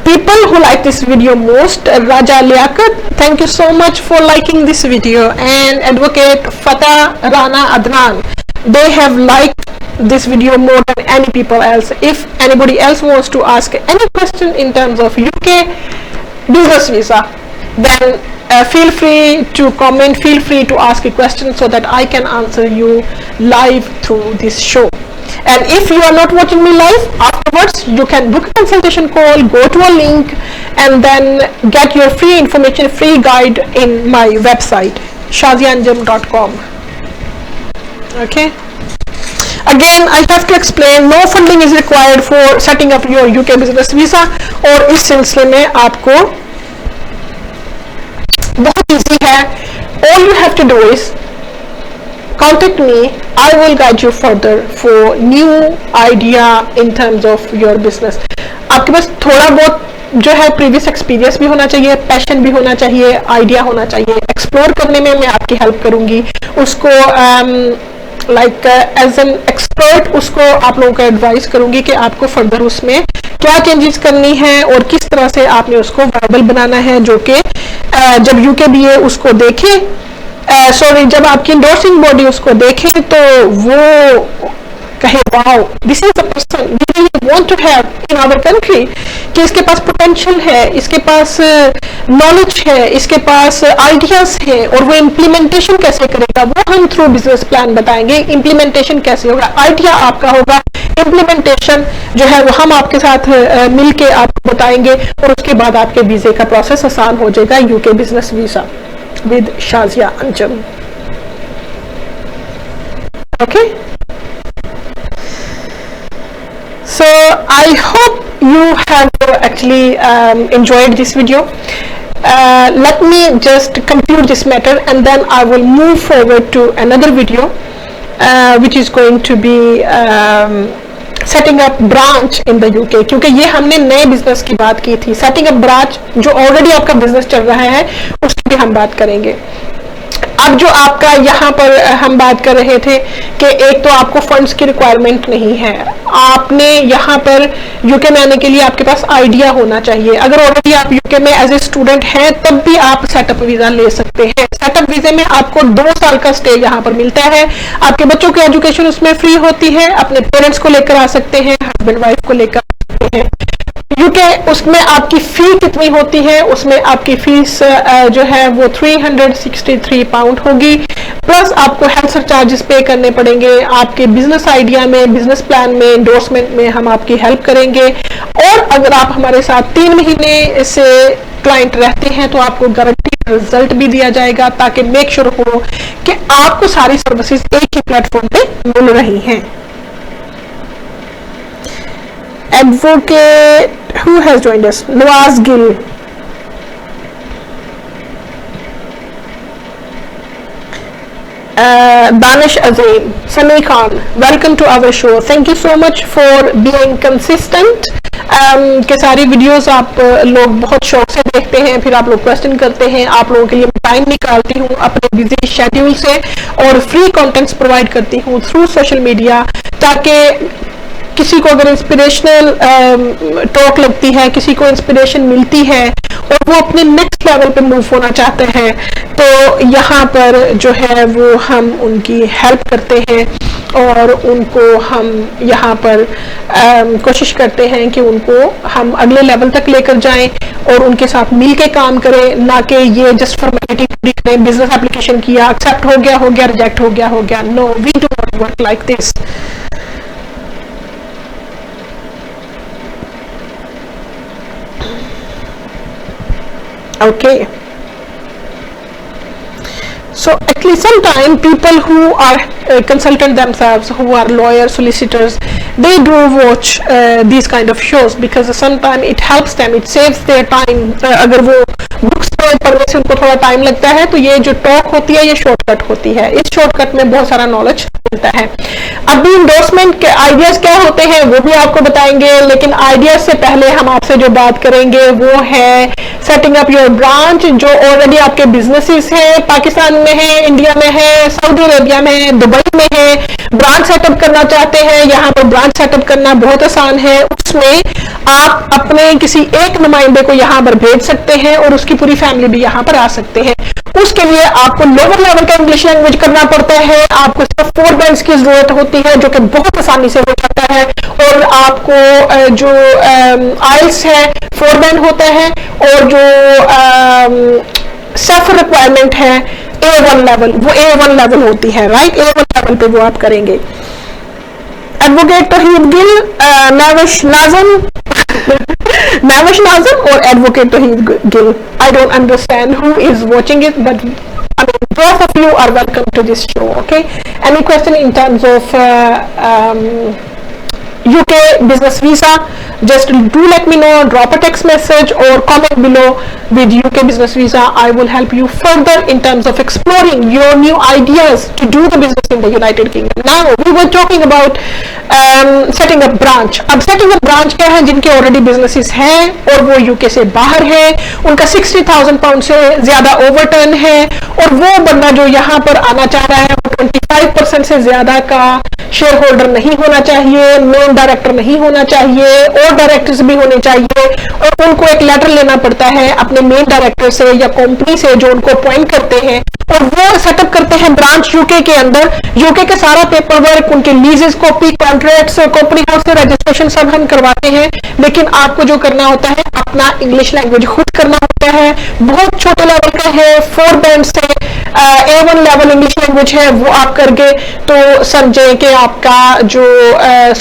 S1: People who like this video most, Raja Liaquat, thank you so much for liking this video, and Advocate Fatah Rana Adnan, they have liked this video more than any people else. If anybody else wants to ask any question in terms of UK business visa, then feel free to comment, feel free to ask a question so that I can answer you live through this show. And if you are not watching me live, afterwards you can book a consultation call, go to a link and then get your free information, free guide in my website shazianjam.com. Okay. Again, I have to explain, no funding is required for setting up your UK business visa. और इस सिलसिले में आपको बहुत easy है. All you have to do is contact me. I will guide you further for new idea in terms of your business. आपके पास थोड़ा बहुत जो है प्रीवियस एक्सपीरियंस भी होना चाहिए, पैशन भी होना चाहिए, आइडिया होना चाहिए. एक्सप्लोर करने में मैं आपकी हेल्प करूंगी. उसको लाइक एज एन एक्सपर्ट उसको आप लोगों को एडवाइस करूंगी कि आपको फर्दर उसमें क्या चेंजेस करनी है और किस तरह से आपने उसको वायबल बनाना है, जो कि जब यूकेबीए उसको देखे, सॉरी जब आपकी इंडोर्सिंग बॉडी उसको देखे तो वो कहे wow this is the person we really want to have in our country, कि इसके पास पोटेंशियल है, इसके पास नॉलेज है, इसके पास आइडियाज है, और वो इम्प्लीमेंटेशन कैसे करेगा वो हम थ्रू बिजनेस प्लान बताएंगे. इम्प्लीमेंटेशन कैसे होगा, आइडिया आपका होगा, इम्प्लीमेंटेशन जो है वो हम आपके साथ मिलके आपको बताएंगे, और उसके बाद आपके वीजे का प्रोसेस आसान हो जाएगा. UK business visa with Shazia Anjum. Okay, so I hope you have actually enjoyed this video. Let me just conclude this matter and then I will move forward to another video which is going to be setting up branch in the UK. क्योंकि ये हमने नए business की बात की थी. Setting up branch जो already आपका बिजनेस चल रहा है उसकी भी हम बात करेंगे. अब जो आपका यहाँ पर हम बात कर रहे थे कि एक तो आपको फंड्स की रिक्वायरमेंट नहीं है, आपने यहाँ पर यूके में आने के लिए आपके पास आइडिया होना चाहिए. अगर ऑलरेडी आप यूके में एज ए स्टूडेंट हैं तब भी आप सेटअप वीजा ले सकते हैं. सेटअप वीजे में आपको 2 साल का स्टे यहाँ पर मिलता है. आपके बच्चों की एजुकेशन उसमें फ्री होती है, अपने पेरेंट्स को लेकर आ सकते हैं, हस्बैंड वाइफ को लेकर आ सकते हैं. यूके उसमें आपकी फी कितनी होती है, उसमें आपकी फीस जो है वो 363 पाउंड होगी, प्लस आपको हेल्थ चार्जेस पे करने पड़ेंगे. आपके बिजनेस आइडिया में, बिजनेस प्लान में, एंडोर्समेंट में हम आपकी हेल्प करेंगे. और अगर आप हमारे साथ 3 महीने से क्लाइंट रहते हैं तो आपको गारंटी रिजल्ट भी दिया जाएगा, ताकि मेक श्योर हो कि आपको सारी सर्विसेज एक ही प्लेटफॉर्म पे मिल रही हैं. Advocate who has joined us, Nawaz Gill. Danish Azim, Sami Khan, welcome to our show. Thank you so much for being consistent. कि सारी वीडियोस आप लोग बहुत शौक से देखते हैं, फिर आप लोग क्वेश्चन करते हैं. आप लोगों के लिए टाइम निकालती हूँ अपने बिजी शेड्यूल से और फ्री कंटेंट्स प्रोवाइड करती हूँ थ्रू सोशल मीडिया, ताकि किसी को अगर इंस्पिरेशनल टॉक लगती है, किसी को इंस्पिरेशन मिलती है और वो अपने नेक्स्ट लेवल पे मूव होना चाहते हैं, तो यहाँ पर जो है वो हम उनकी हेल्प करते हैं और उनको हम यहाँ पर कोशिश करते हैं कि उनको हम अगले लेवल तक लेकर जाएं और उनके साथ मिल के काम करें, ना कि ये जस्ट फॉर्मेलिटी पूरी करें. बिजनेस एप्लीकेशन किया, एक्सेप्ट हो गया, रिजेक्ट हो गया. No, we do not work like this. Okay, so at least sometimes people who are consultant themselves, who are lawyers, solicitors, they do watch these kind of shows because sometimes it helps them, it saves their time. अगर वो books पढ़ने से उनको थोड़ा time लगता है तो ये जो टॉक होती है ये शॉर्टकट होती है. इस शॉर्टकट में बहुत सारा नॉलेज मिलता है. अभी इंडोर्समेंट के आइडियाज क्या होते हैं वो भी आपको बताएंगे, लेकिन आइडियाज से पहले हम आपसे जो बात करेंगे वो है सेटिंग अप योर ब्रांच. जो ऑलरेडी आपके बिजनेसेस हैं, पाकिस्तान में है, इंडिया में है, सऊदी अरेबिया में है, दुबई में है, ब्रांच सेटअप करना चाहते हैं. यहाँ पर ब्रांच सेटअप करना बहुत आसान है. उसमें आप अपने किसी एक नुमाइंदे को यहाँ पर भेज सकते हैं और उसकी पूरी फैमिली भी यहाँ पर आ सकते हैं. उसके लिए आपको लोअर लेवल का इंग्लिश लैंग्वेज करना पड़ता है. आपको सिर्फ 4 बैंड्स की जरूरत होती है, जो कि बहुत आसानी से हो जाता है. और आपको जो आइल्स है 4 बैंड होता है, और जो सेल्फ रिक्वायरमेंट है A1 लेवल, वो A1 लेवल होती है. राइट, A1 लेवल पे वो आप करेंगे. एडवोकेट तौहीद गिल, नाविश नाज़म नाविश नाज़म और advocate Tauheed Gill. I don't understand who is watching it, but mean, both of you are welcome to this show. Okay, any question in terms of UK business visa, just do let me know, drop a text message or comment below with UK business visa. I will help you further in terms of exploring your new ideas to do the business in the United Kingdom. Now we were talking about setting up branch. अब setting up branch क्या है, जिनके already businesses हैं और वो UK से बाहर है, उनका 60,000 पाउंड से ज्यादा ओवरटर्न है, और वो बंदा जो यहाँ पर आना चाह रहा है 25% से ज्यादा का शेयर होल्डर नहीं होना चाहिए, मेन डायरेक्टर नहीं होना चाहिए, और डायरेक्टर्स भी होने चाहिए, और उनको एक लेटर लेना पड़ता है अपने मेन डायरेक्टर से या कंपनी से जो उनको अपॉइंट करते हैं, और वो सेटअप करते हैं ब्रांच यूके के अंदर। यूके के सारा पेपर वर्क, उनके लीजेस कॉपी, कॉन्ट्रैक्ट्स, कंपनी हाउस से रजिस्ट्रेशन सब हम करवाते हैं, लेकिन आपको जो करना होता है अपना इंग्लिश लैंग्वेज खुद करना होता है। बहुत छोटे लेवल का है, 4 बैंड से A1 लेवल इंग्लिश लैंग्वेज है, वो आप करके तो समझे कि आपका जो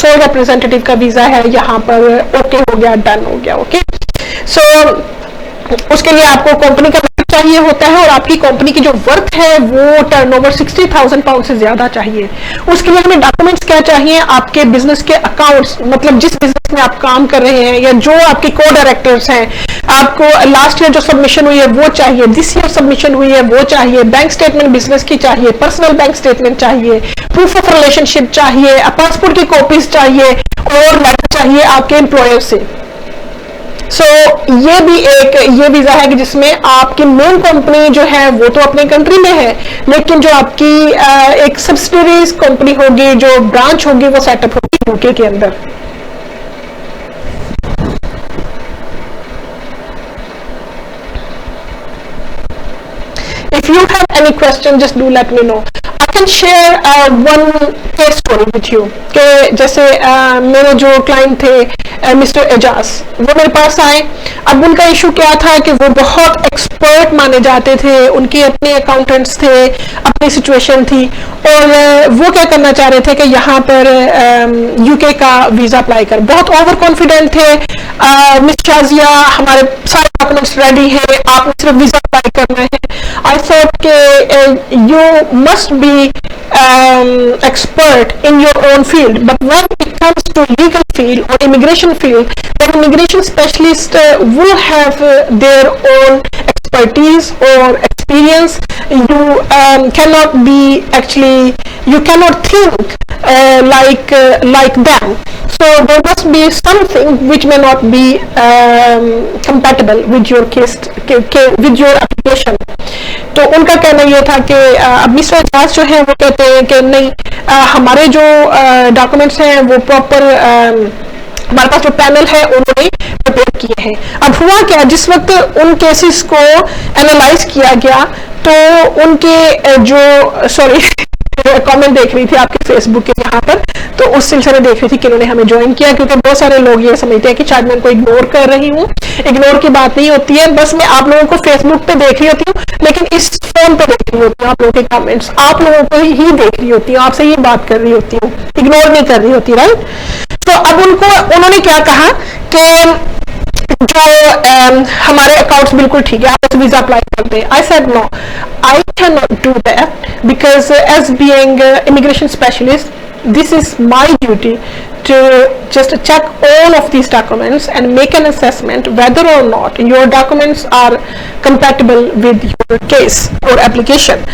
S1: सोल रिप्रेजेंटेटिव का वीजा है यहाँ पर ओके हो गया, डन हो गया। ओके, सो उसके लिए आपको कंपनी का चाहिए होता है, और आपकी कंपनी की जो वर्थ है वो टर्नओवर 60,000 पाउंड से ज्यादा चाहिए। उसके लिए हमें डॉक्यूमेंट्स क्या चाहिए, आपके बिजनेस के अकाउंट्स, मतलब जिस बिजनेस में आप काम कर रहे हैं या जो आपके को डायरेक्टर्स हैं, आपको लास्ट ईयर जो सबमिशन हुई है वो चाहिए, दिस ईयर सबमिशन हुई है वो चाहिए, बैंक स्टेटमेंट बिजनेस की चाहिए, पर्सनल बैंक स्टेटमेंट चाहिए, प्रूफ ऑफ रिलेशनशिप चाहिए, पासपोर्ट की कॉपीज चाहिए, और लेटर चाहिए आपके एम्प्लॉयर से। सो ये भी एक ये वीजा है कि जिसमें आपकी मेन कंपनी जो है वो तो अपने कंट्री में है, लेकिन जो आपकी एक सब्सिडरीज कंपनी होगी, जो ब्रांच होगी, वो सेटअप होगी यूके के अंदर। If you have any question, just do let me know. I can share one case story with you. कि जैसे मेरे जो क्लाइंट थे मिस्टर एजाज, वो मेरे पास आए। अब उनका इशू क्या था कि वो बहुत एक्सपर्ट माने जाते थे, उनके अपने अकाउंटेंट्स थे, अपनी सिचुएशन थी, और वो क्या करना चाह रहे थे कि यहाँ पर यूके का वीजा अप्लाई कर, बहुत ओवर कॉन्फिडेंट थे। मिस शाजिया, हमारे सारे डॉक्यूमेंट्स रेडी है, आपने सिर्फ वीजा अप्लाई करना है। आई थॉट कि you must be expert in your own field, but when it comes to legal field or immigration field, the immigration specialist will have their own expertise or experience. You cannot be actually, you cannot think like them. So there must be something which may not be compatible with your case, with your application. तो उनका कहना यह था कि अब mister Ejaz जो है वो कहते हैं कि नहीं, हमारे जो डॉक्यूमेंट्स हैं वो प्रॉपर, हमारे पास जो पैनल है उन्होंने प्रिपेयर किए हैं। अब हुआ क्या, जिस वक्त उन केसेस को एनालाइज किया गया तो उनके जो कमेंट देख रही थी आपके फेसबुक के यहाँ पर, तो उस सिलसिले देख रही थी कि उन्होंने हमें ज्वाइन किया, क्योंकि बहुत सारे लोग ये समझते हैं कि शायद मैं उनको इग्नोर कर रही हूँ। इग्नोर की बात नहीं होती है, बस मैं आप लोगों को फेसबुक पे देख रही होती हूँ, लेकिन इस फोन पे देख रही होती हूँ, आप लोगों के कमेंट्स आप लोगों को ही देख रही होती हूँ, आपसे ये बात कर रही होती हूँ, इग्नोर नहीं कर रही होती, राइट। तो अब उन्होंने क्या कहा कि जो हमारे अकाउंट्स बिल्कुल ठीक है, आप वीजा अप्लाई कर दें। I said no, I can not do that, because as being immigration specialist, this is my duty to just check all of these documents and make an assessment whether or not your documents are compatible with your case or application.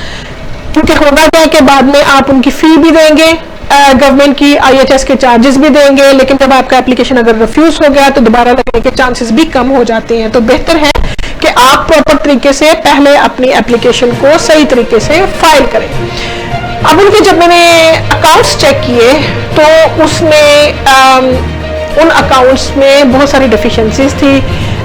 S1: क्योंकि होगा क्या कि बाद में आप उनकी फी भी देंगे, गवर्नमेंट की IHS के चार्जेस भी देंगे, लेकिन जब आपका एप्लीकेशन अगर रिफ्यूज हो गया तो दोबारा लगने के चांसेस भी कम हो जाते हैं। तो बेहतर है कि आप प्रॉपर तरीके से पहले अपनी एप्लीकेशन को सही तरीके से फाइल करें। अब उनके जब मैंने अकाउंट्स चेक किए तो उसमें उन अकाउंट्स में बहुत सारी डेफिशिएंसीज थी।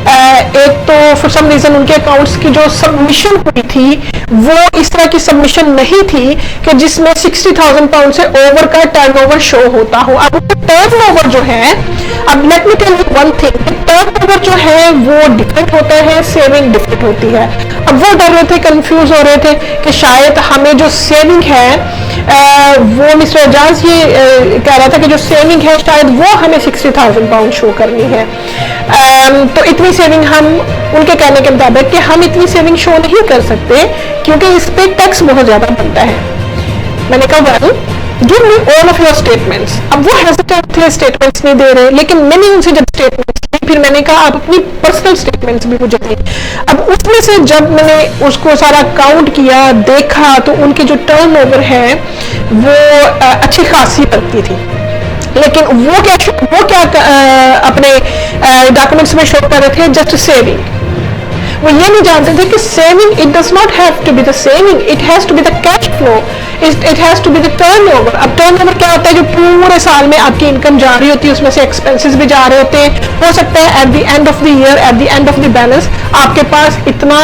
S1: एक तो फॉर सम रीजन उनके अकाउंट्स की जो सबमिशन हुई थी वो इस तरह की सबमिशन नहीं थी कि जिसमें 60,000 पाउंड से ओवर का टर्नओवर शो होता हो। अब टर्नओवर जो है, अब let me tell you one thing, turnover जो है वो डिफरेंट होता है, सेविंग डिफरेंट होती है। अब वो डर रहे थे, कंफ्यूज हो रहे थे कि शायद हमें जो सेविंग है वो मिस्टर एजाज ये कह रहा था कि जो सेविंग है शायद वो हमें 60,000 पाउंड शो करनी है। तो इतनी सेविंग हम उनके कहने के मुताबिक कि हम इतनी सेविंग शो नहीं कर सकते क्योंकि इस पे टैक्स बहुत ज्यादा बनता है। मैंने कहा well give me all of your statements. अब वो हेजिटेंट थे, स्टेटमेंट्स नहीं दे रहे, लेकिन मैंने उनसे जब स्टेटमेंट्स ली फिर मैंने कहा आप अपनी पर्सनल स्टेटमेंट्स भी मुझे दें। अब उसमें से जब मैंने उसको सारा काउंट किया देखा तो उनकी जो टर्नओवर है वो अच्छी खासी लगती थी, लेकिन वो क्या अपने डॉक्यूमेंट्स में शो कर रहे थे जस्ट सेविंग। वो ये नहीं जानते थे कि saving it does not have to be the saving, it has to be the cash flow, it has to be the turnover. अब टर्नओवर क्या होता है? जो पूरे साल में आपकी इनकम जा रही होती है उसमें से एक्सपेंसेस भी जा रहे होते हैं। हो सकता है at the end of the year, at the end of the balance आपके पास इतना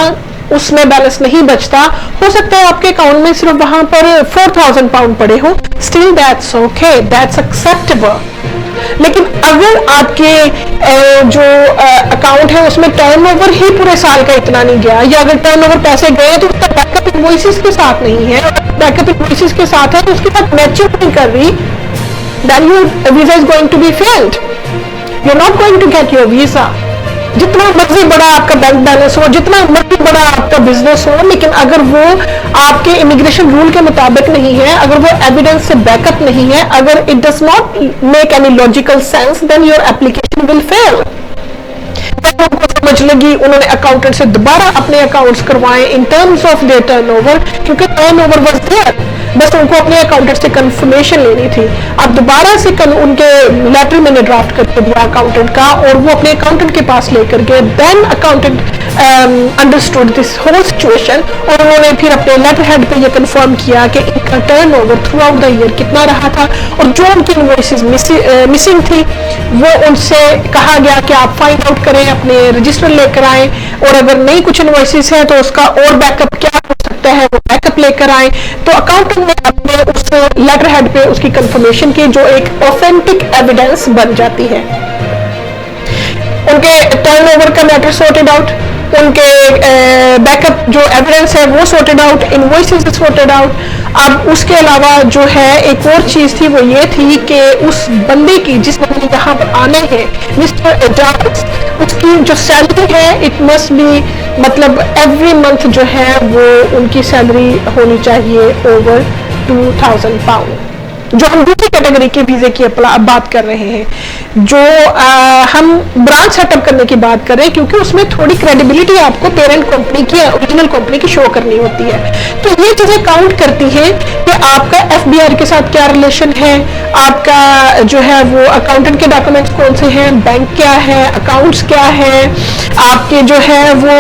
S1: उसमें बैलेंस नहीं बचता, हो सकता है आपके अकाउंट में सिर्फ वहां पर 4000 पाउंड पड़े हो, still that's okay, that's acceptable. लेकिन अगर आपके जो अकाउंट है उसमें टर्नओवर ही पूरे साल का इतना नहीं गया, या अगर टर्नओवर पैसे गए तो उसका बैकअप इनवॉइसेस के साथ नहीं है, बैकअप इनवॉइसेस के साथ है तो उसके साथ मैचिंग नहीं कर रही, then your visa is going to be failed, you are not going to get your visa. जितना मर्जी बड़ा आपका बैंक बैलेंस हो, जितना मर्जी बड़ा आपका बिजनेस हो, लेकिन अगर वो आपके इमिग्रेशन रूल के मुताबिक नहीं है, अगर वो एविडेंस से बैकअप नहीं है, अगर it does not make any logical sense, then your application will fail. उनको समझ लगी, उन्होंने अकाउंटेंट से दोबारा अपने अकाउंट्स करवाए इन टर्म्स ऑफ देयर टर्नओवर, क्योंकि टर्नओवर वाज देयर, बस उनको अपने अकाउंटेंट से कंफर्मेशन लेनी थी। अब दोबारा से उनके लेटर मैंने ड्राफ्ट करके दिया अकाउंटेंट का, और वो अपने अकाउंटेंट के पास लेकर गए। Then accountant understood this whole situation, और उन्होंने फिर अपने लेटर हेड पे ये कंफर्म किया कि इनका turnover through out the year कितना रहा था, और जो उनकी इनवॉइसेस मिसिंग थी वो उनसे कहा गया कि आप फाइंड आउट करें, अपने रजिस्टर लेकर आए, और अगर नहीं कुछ इनवॉइसेस है तो उसका और बैकअप क्या हो सकता है वो बैकअप लेकर आए। तो अकाउंटेंट ने अपने उस लेटर हेड पे उसकी कंफर्मेशन की, जो एक ऑथेंटिक एविडेंस बन जाती है। उनके टर्नओवर का मैटर सॉर्टेड आउट, उनके बैकअप जो एविडेंस है वो sorted out, invoices sorted out. अब उसके अलावा जो है एक और चीज थी, वो ये थी कि उस बंदे की, जिस बंदे यहाँ पर आने हैं, मिस्टर एजाज, उसकी जो सैलरी है इट मस्ट बी, मतलब एवरी मंथ जो है वो उनकी सैलरी होनी चाहिए ओवर 2000 पाउंड। जो हम दूसरी कैटेगरी के वीजे की बात कर रहे हैं, जो हम ब्रांच सेटअप करने की बात कर रहे हैं, क्योंकि उसमें थोड़ी क्रेडिबिलिटी आपको पेरेंट कंपनी की, ओरिजिनल कंपनी की शो करनी होती है। तो ये चीजें काउंट करती हैं कि आपका एफबीआर के साथ क्या रिलेशन है, आपका जो है वो अकाउंटेंट के डॉक्यूमेंट्स कौन से हैं, बैंक क्या है, अकाउंट्स क्या है, आपके जो है वो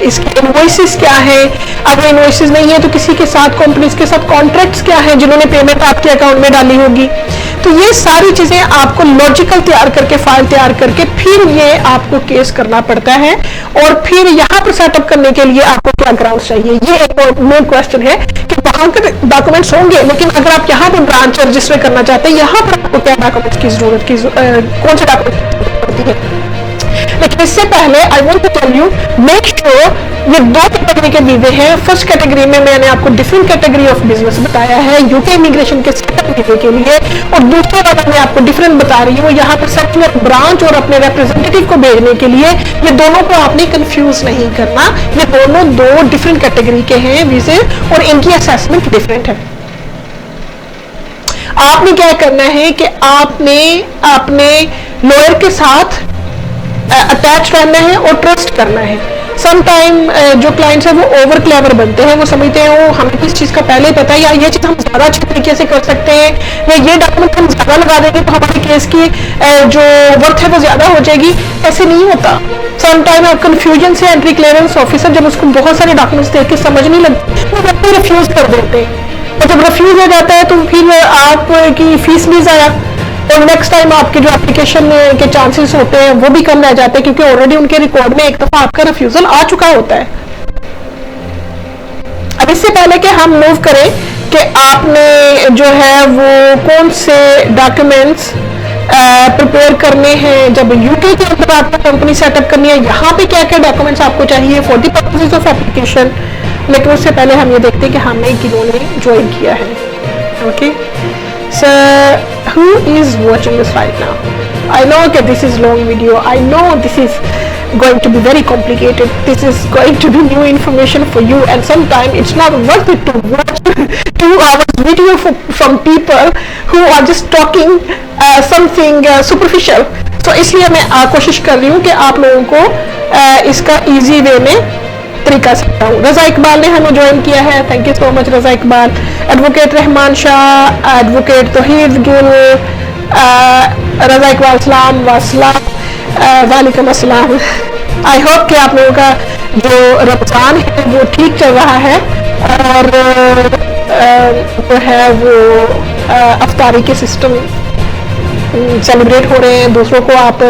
S1: इसके इनवॉइसेस क्या है, अगर इनवॉइसेस नहीं है तो किसी के साथ, कंपनीज के साथ कॉन्ट्रैक्ट्स क्या है जिन्होंने पेमेंट आपके अकाउंट में डाली होगी। तो ये सारी चीजें आपको लॉजिकल तैयार करके, फाइल तैयार करके फिर ये आपको केस करना पड़ता है, और फिर यहाँ पर सेटअप करने के लिए आपको क्या ग्राउंड्स चाहिए, ये एक मेन क्वेश्चन है कि वहां के डॉक्यूमेंट्स होंगे, लेकिन अगर आप यहाँ पर ब्रांच रजिस्टर करना चाहते हैं, यहाँ पर आपको क्या डॉक्यूमेंट्स की जरूरत, कौन से डॉक्यूमेंट पड़ती है। लेकिन इससे पहले I want to tell you, make sure ये दो कैटेगरी के वीजे हैं। फर्स्ट कैटेगरी में मैंने आपको डिफरेंट कैटेगरी ऑफ बिजनेस बताया है यूके इमिग्रेशन के सेटअप वीजे के लिए, और दूसरा वाला मैं आपको डिफरेंट बता रही हूँ यहाँ पर सेटिंग अप ब्रांच और अपने रिप्रेजेंटेटिव को भेजने के लिए। ये दोनों को आपने कंफ्यूज नहीं करना, ये दोनों दो डिफरेंट कैटेगरी के हैं वीजे, और इनकी असेसमेंट डिफरेंट है। आपने क्या करना है कि आपने अपने लॉयर के साथ अटैच रहना है और ट्रस्ट करना है। समटाइम जो क्लाइंट्स हैं वो ओवर क्लेवर बनते हैं, वो समझते हैं वो हमें किस चीज का पहले ही पता है, या ये चीज हम ज्यादा अच्छे तरीके से कर सकते हैं, या ये डॉक्यूमेंट हम ज्यादा लगा देंगे तो हमारे केस की जो वर्थ है वो ज्यादा हो जाएगी। ऐसे नहीं होता। समटाइम आप कंफ्यूजन से एंट्री क्लियरेंस ऑफिसर जब उसको बहुत सारे डॉक्यूमेंट्स देख के समझ नहीं लगते, वो व्यक्ति रिफ्यूज कर देते हैं, और जब रिफ्यूज हो जाता है तो फिर आपकी फीस भी जाया, और नेक्स्ट टाइम आपके जो एप्लीकेशन के चांसेस होते हैं वो भी कम रह जाते हैं, क्योंकि ऑलरेडी उनके रिकॉर्ड में एक दफा आपका रिफ्यूजल आ चुका होता है। अब इससे पहले कि हम मूव करें कि आपने जो है वो कौन से डॉक्यूमेंट्स प्रिपेयर करने हैं जब यूके के अंदर आपको कंपनी सेटअप करनी है, यहाँ पे क्या क्या डॉक्यूमेंट्स आपको चाहिए for the purposes of application, लेकिन उससे पहले हम ये देखते हैं कि हमें किन्होंने ज्वाइन किया है। Okay, so who is watching this right now? I know that this is long video. I know this is going to be very complicated. This is going to be new information for you, and sometimes it's not worth it to watch 2 hours video from people who are just talking something superficial. तो इसलिए मैं कोशिश कर रही हूँ कि आप लोगों को इसका इजी वे में तरीका सिखाऊं। रजा इकबाल ने हमें ज्वाइन किया है, thank you so much Raza Iqbal. Advocate Rehman Shah, advocate Tauheed Gill, रजा इकबाल सलाम वासलाम, वालेकुम अस्सलाम। आई होप कि आप लोगों का जो रमजान है वो ठीक चल रहा है और जो है वो अफ्तारी के सिस्टम सेलिब्रेट हो रहे हैं, दूसरों को आप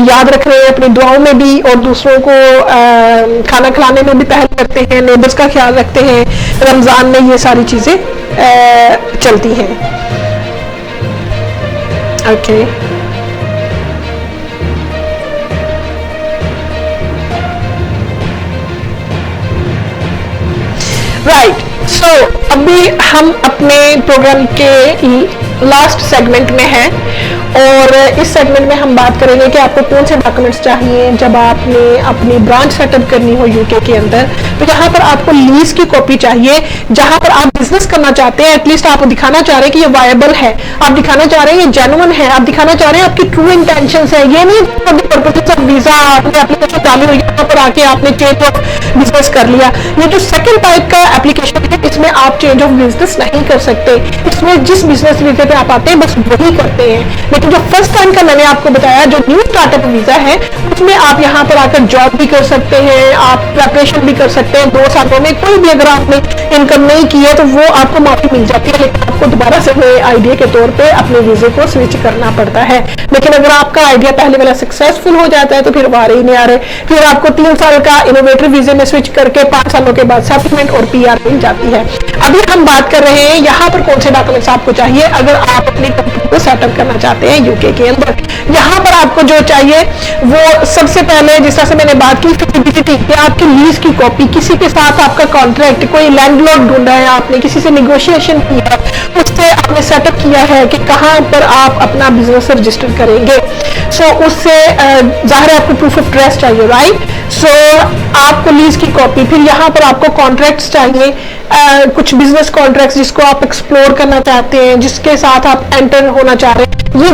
S1: याद रख रहे हैं अपनी दुआओं में भी, और दूसरों को खाना खिलाने में भी पहल करते हैं, नेबर्स का ख्याल रखते हैं। रमज़ान में ये सारी चीज़ें चलती हैं। ओके राइट, सो अभी हम अपने प्रोग्राम के लास्ट सेगमेंट में हैं और इस सेगमेंट में हम बात करेंगे कि आपको कौन से डॉक्यूमेंट्स चाहिए जब आपने अपनी ब्रांच सेटअप करनी हो यूके के अंदर। तो यहाँ पर आपको लीज की कॉपी चाहिए, जहां पर आप बिजनेस करना चाहते हैं, एटलीस्ट आप दिखाना चाह रहे हैं कि ये वायबल है, आप दिखाना चाह रहे हैं ये जेन्युइन है, आप दिखाना चाह रहे हैं आपकी ट्रू इंटेंशंस है। ये नहीं पर्पस ऑफ वीजा आपने एप्लीकेशन डाली हुई, यहाँ पर आके आपने चेंज ऑफ बिजनेस कर लिया। ये जो सेकंड टाइप का एप्लीकेशन है इसमें आप चेंज ऑफ बिजनेस नहीं कर सकते, इसमें जिस बिजनेस वीजा पे आप आते हैं बस वही करते हैं। लेकिन जो फर्स्ट टाइम का मैंने आपको बताया जो न्यू स्टार्टअप वीजा है उसमें आप यहाँ पर आकर जॉब भी कर सकते हैं, आप प्रेपरेशन भी कर सकते हैं। 2 सालों में कोई भी अगर आपने इनकम नहीं की है तो वो आपको माफी मिल जाती है, लेकिन आपको दोबारा से नए आइडिया के तौर पे अपने वीजे को स्विच करना पड़ता है। लेकिन अगर आपका आइडिया पहले वाला सक्सेसफुल हो जाता है तो फिर वारे ही नहीं आ रहे, फिर आपको 3 साल का इनोवेटिव वीजे में स्विच करके 5 सालों के बाद सेटलमेंट और पीआर मिल जाती है। अभी हम बात कर रहे हैं यहाँ पर कौन से डॉक्यूमेंट्स आपको चाहिए अगर आप अपनी कंपनी को सेटअप करना चाहते हैं यूके के अंदर। यहाँ पर आपको जो चाहिए वो सबसे पहले जिस तरह से मैंने बात की फिजिबिलिटी कि आपकी लीज की कॉपी, किसी के साथ आपका कॉन्ट्रैक्ट, कोई लैंडलॉर्ड ढूंढा है आपने, किसी से निगोशिएशन किया है, उससे आपने सेटअप किया है कि कहाँ पर आप अपना बिजनेस रजिस्टर करेंगे। सो उससे जाहिर है आपको प्रूफ ऑफ ट्रस्ट चाहिए, राइट। सो आपको लीज की कॉपी, फिर यहाँ पर आपको कॉन्ट्रैक्ट्स चाहिए, कुछ बिजनेस कॉन्ट्रैक्ट्स जिसको आप एक्सप्लोर करना चाहते हैं, जिसके साथ आप एंटर होना चाह रहे हैं। ये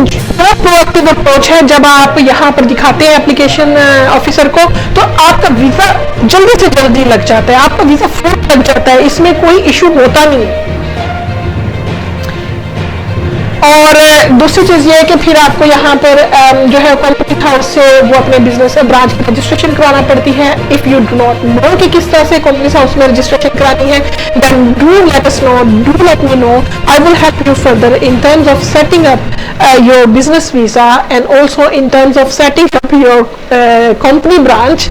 S1: प्रोएक्टिव अप्रोच है, जब आप यहाँ पर दिखाते हैं एप्लीकेशन ऑफिसर को तो आपका वीजा जल्दी से जल्दी लग जाता है, आपका वीजा फौरन लग जाता है, इसमें कोई इशू होता नहीं है। और दूसरी चीज ये है कि फिर आपको यहाँ पर जो है कंपनी हाउस से वो अपने बिजनेस ब्रांच की रजिस्ट्रेशन कराना पड़ती है। If you do not know कि किस तरह से कंपनी हाउस में रजिस्ट्रेशन करानी है then do let us know, do let me know, I will help you further in terms of setting up your business visa and also in terms of setting up your company branch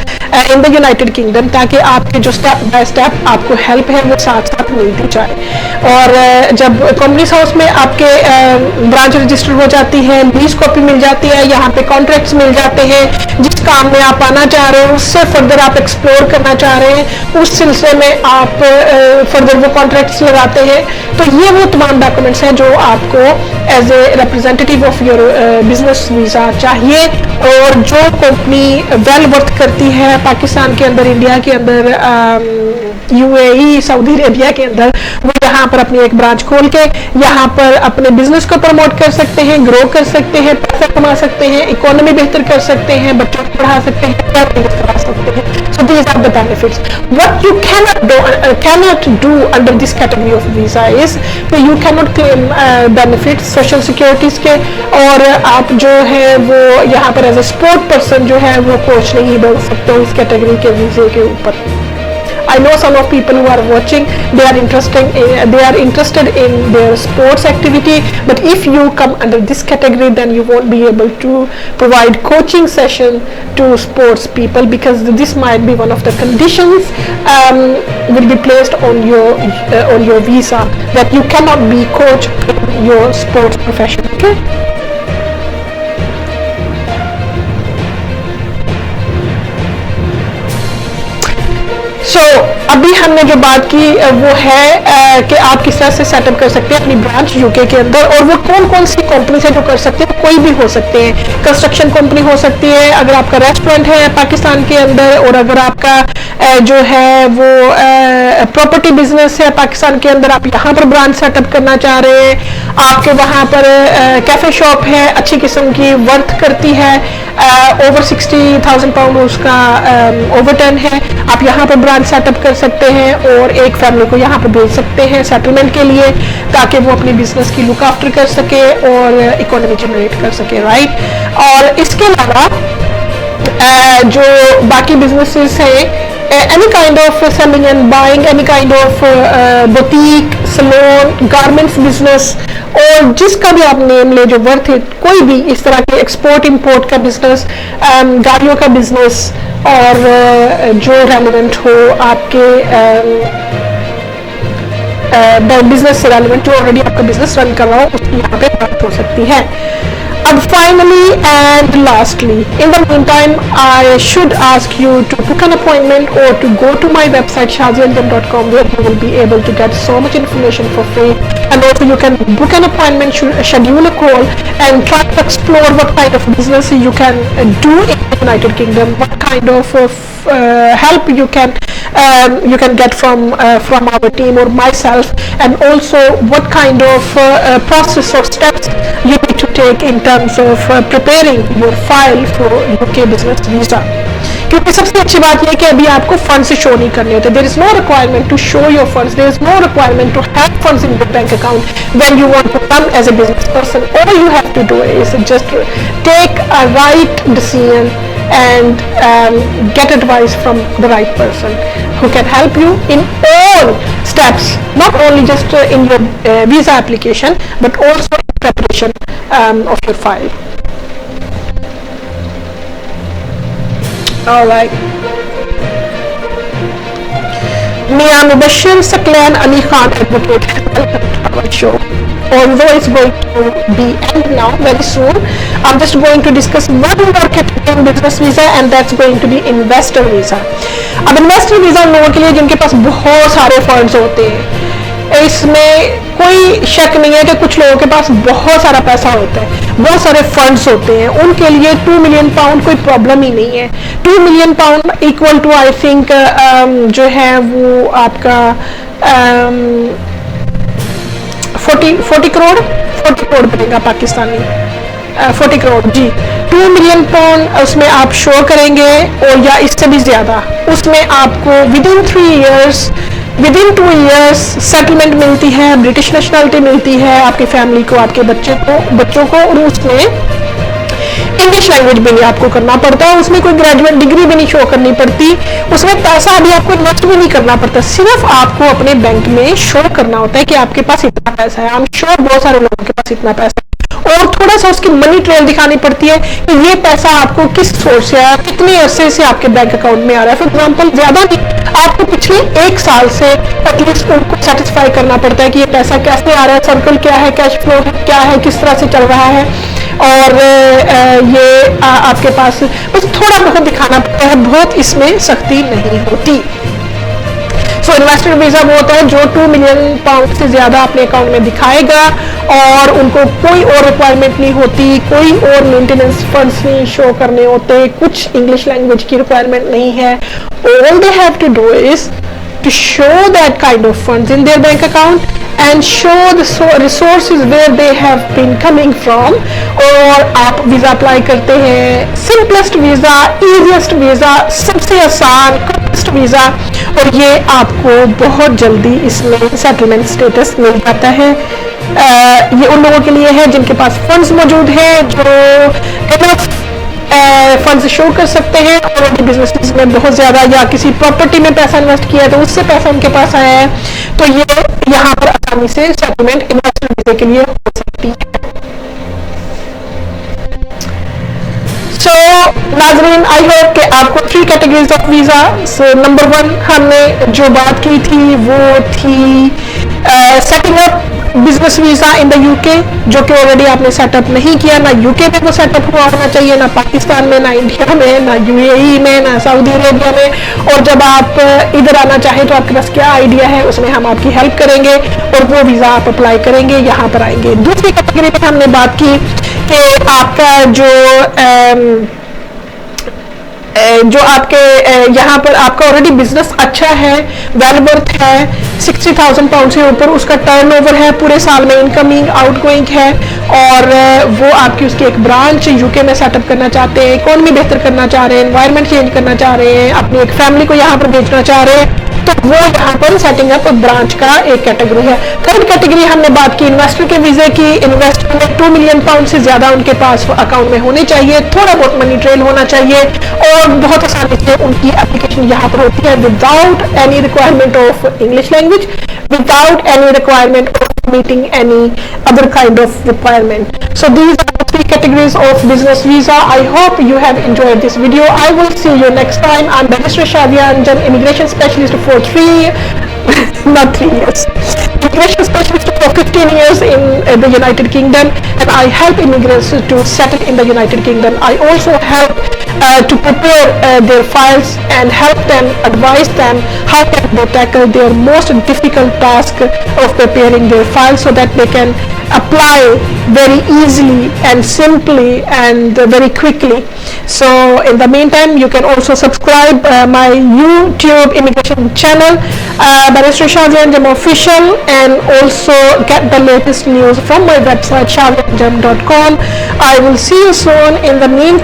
S1: in the United Kingdom, ताकि आपके जो step by step आपको help है वो साथ साथ मिलती जाए। और जब कंपनी हाउस में आपके ब्रांच रजिस्टर हो जाती है, लीज कॉपी मिल जाती है, यहाँ पे कॉन्ट्रैक्ट्स मिल जाते हैं, जिस काम में आप आना चाह रहे हो उससे फर्दर आप एक्सप्लोर करना चाह रहे हैं उस सिलसिले में आप फर्दर वो कॉन्ट्रैक्ट्स लगाते हैं। तो ये वो तमाम डॉक्यूमेंट्स हैं जो आपको as a representative of your business visa चाहिए। और जो कंपनी वेल वर्क करती है पाकिस्तान के अंदर, इंडिया के अंदर, यूएई, सऊदी अरेबिया के अंदर, वो यहाँ पर अपनी एक ब्रांच खोल के यहाँ पर अपने बिजनेस को प्रमोट कर सकते हैं, ग्रो कर सकते हैं, पैसा कमा सकते हैं, इकोनॉमी बेहतर कर सकते हैं, बच्चों को पढ़ा सकते हैं, करा सकते हैं। So these are the benefits. What you cannot do under this category of visa is कि you cannot claim benefits social securities के, और आप जो है वो यहाँ पर एज ए स्पोर्ट पर्सन जो है वो कोच नहीं बन सकते हो इस कैटेगरी के वीजे के ऊपर। I know some of people who are watching, they are interested in their sports activity, but if you come under this category then you won't be able to provide coaching session to sports people, because this might be one of the conditions will be placed on your visa, that you cannot be coach in your sports profession. Okay. So अभी हमने जो बात की वो है कि आप किस तरह से सेटअप कर सकते हैं अपनी ब्रांच यूके के अंदर, और वो कौन कौन सी कंपनी है जो कर सकते हैं। कोई भी हो सकते हैं, कंस्ट्रक्शन कंपनी हो सकती है, अगर आपका रेस्टोरेंट है पाकिस्तान के अंदर, और अगर आपका जो है वो प्रॉपर्टी बिजनेस है पाकिस्तान के अंदर, आप यहाँ पर ब्रांच सेटअप करना चाह रहे हैं, आपके वहाँ पर कैफे शॉप है अच्छी किस्म की, वर्थ करती है ओवर 60,000 पाउंड उसका ओवरटर्न है, आप यहाँ पर ब्रांच सेटअप कर सकते हैं और एक फैमिली को यहाँ पर भेज सकते हैं सेटलमेंट के लिए, ताकि वो अपनी बिजनेस की लुक आफ्टर कर सके और इकोनॉमी जनरेट कर सके, राइट। और इसके अलावा जो बाकी बिजनेसेस हैं, any kind of selling and buying, any kind of boutique, salon, garments business, और जिसका भी आप नेम ले जो वर्थ है, कोई भी इस तरह के एक्सपोर्ट इंपोर्ट का बिजनेस, गाड़ियों का बिजनेस, और जो रेलेवेंट हो आपके बिजनेस से रेलेवेंट, जो ऑलरेडी आपका बिजनेस रन कर रहा हो, उसकी यहाँ पे बात हो सकती है। अब finally and lastly, in the meantime, I should ask you to book an appointment or to go to my website shazianjam.com, where you will be able to get so much information for free, and also you can book an appointment, schedule a call, and try to explore what kind of business you can do in the United Kingdom, what kind of help you can get from our team or myself, and also what kind of process or steps you need to take in terms of preparing your file for UK business visa. क्योंकि सबसे अच्छी बात यह है कि अभी आपको funds show नहीं करने होते. There is no requirement to show your funds, there is no requirement to have funds in your bank account when you want to come as a business person. All you have to do is just take a right decision and get advice from the right person who can help you in all steps, not only just in your visa application but also in preparation of your file. All right. Mia Mubashir Saklan Ali Khan Advocate, welcome to our show. Although it's going to be end now very soon, I'm just going to discuss one more category in business visa, and that's going to be investor visa. अब investor visa उन लोगों के लिए जिनके पास बहुत सारे funds होते हैं. इसमें कोई शक नहीं है कि कुछ लोगों के पास बहुत सारा पैसा होता है, बहुत सारे फंड्स होते हैं. उनके लिए 2 मिलियन पाउंड कोई प्रॉब्लम ही नहीं है. 2 million pound equal to I think जो है वो आपका 40 करोड़ बनेगा पाकिस्तानी, 40 करोड़ जी. 2 मिलियन पाउंड उसमें आप शो करेंगे, और या इससे भी ज्यादा उसमें आपको विदिन 2 इयर्स सेटलमेंट मिलती है, ब्रिटिश नेशनलिटी मिलती है आपकी फैमिली को, आपके बच्चों को, और उसमें इंग्लिश लैंग्वेज भी नहीं आपको करना पड़ता, उसमें कोई ग्रेजुएट डिग्री भी नहीं शो करनी पड़ती, उसमें पैसा अभी आपको इन्वेस्ट भी नहीं करना पड़ता. सिर्फ आपको अपने बैंक में शो करना होता है कि आपके पास इतना पैसा है. आई एम श्योर बहुत सारे लोगों के पास इतना पैसा है, और थोड़ा सा उसकी मनी ट्रेल दिखानी पड़ती है कि ये पैसा आपको किस सोर्स से, कितने अरसे से आपके बैंक अकाउंट में आ रहा है. फॉर एग्जाम्पल ज्यादा नहीं, आपको पिछले 1 साल से एटलीस्ट उनको सेटिस्फाई करना पड़ता है कि ये पैसा कैसे आ रहा है, सर्कल क्या है, कैश फ्लो क्या है, किस तरह से चल रहा है, और ये आपके पास बस थोड़ा बहुत दिखाना पड़ता है, बहुत इसमें सख्ती नहीं होती. सो इन्वेस्टर वीजा वो होता है जो 2 मिलियन पाउंड से ज्यादा अपने अकाउंट में दिखाएगा, और उनको कोई और रिक्वायरमेंट नहीं होती, कोई और मेंटेनेंस फंड्स नहीं शो करने होते, कुछ इंग्लिश लैंग्वेज की रिक्वायरमेंट नहीं है. All they have to do is to show that kind of funds in their bank account and show the resources where they have been coming from. और आप visa apply करते हैं, simplest visa, easiest visa, सबसे आसान कॉम्पेस्ट visa, और ये आपको बहुत जल्दी इसमें सेटलमेंट स्टेटस मिल जाता है. ये उन लोगों के लिए है जिनके पास फंड्स मौजूद हैं, जो फंड्स शो कर सकते हैं, और उनके बिजनेस में बहुत ज्यादा या किसी प्रॉपर्टी में पैसा इन्वेस्ट किया है तो उससे पैसा उनके पास आया है, तो ये यहाँ पर आसानी से सेटलमेंट इन्वेस्टर वीजा के लिए हो सकती है. सो नाज़रीन, आई होप कि आपको 3 categories of visa. So number 1 हमने जो बात की थी वो थी setting up business visa in the UK, जो कि ऑलरेडी आपने सेटअप नहीं किया, ना यूके में वो सेटअप हुआ होना चाहिए, ना पाकिस्तान में, ना इंडिया में, ना यूएई में, ना सऊदी अरेबिया में। और जब आप इधर आना चाहें तो आपके पास क्या आइडिया है, उसमें हम आपकी हेल्प करेंगे और वो वीजा आप अप्लाई करेंगे, यहाँ पर आएंगे। दूसरी कैटेगरी में हमने बात की कि आपका जो आपके यहाँ पर आपका ऑलरेडी बिजनेस अच्छा है, वेल वर्थ है, 60,000 पाउंड से ऊपर उसका टर्नओवर है, पूरे साल में इनकमिंग आउटगोइंग है, और वो आपकी उसकी एक ब्रांच यूके में सेटअप करना चाहते हैं, इकोनॉमी बेहतर करना चाह रहे हैं, एनवायरनमेंट चेंज करना चाह रहे हैं, अपनी एक फैमिली को यहाँ पर भेजना चाह रहे हैं, तो वो यहाँ पर सेटिंग अप ब्रांच का एक कैटेगरी है। थर्ड कैटेगरी हमने बात की इन्वेस्टर के वीजे की। इन्वेस्टर में 2 मिलियन पाउंड से ज्यादा उनके पास अकाउंट में होने चाहिए, थोड़ा बहुत मनी ट्रेल होना चाहिए, और बहुत आसानी से उनकी एप्लीकेशन यहाँ पर होती है without any requirement of English language, without any requirement of meeting any other kind of requirement. So these are the 3 categories of business visa. I hope you have enjoyed this video. I will see you next time. I'm Barrister Shadiya Anjan, immigration specialist for not 3 years. Immigration specialist for 15 years in the United Kingdom, and I help immigrants to settle in the United Kingdom. I also help to prepare their files and help them, advise them how can they tackle their most difficult task of preparing their files so that they can apply very easily and simply and very quickly. So in the meantime, you can also subscribe my YouTube immigration channel, Barrister Shadiya Anjum Official, and also get the latest news from my website shadiyaanjum.com. I will see you soon. In the meantime,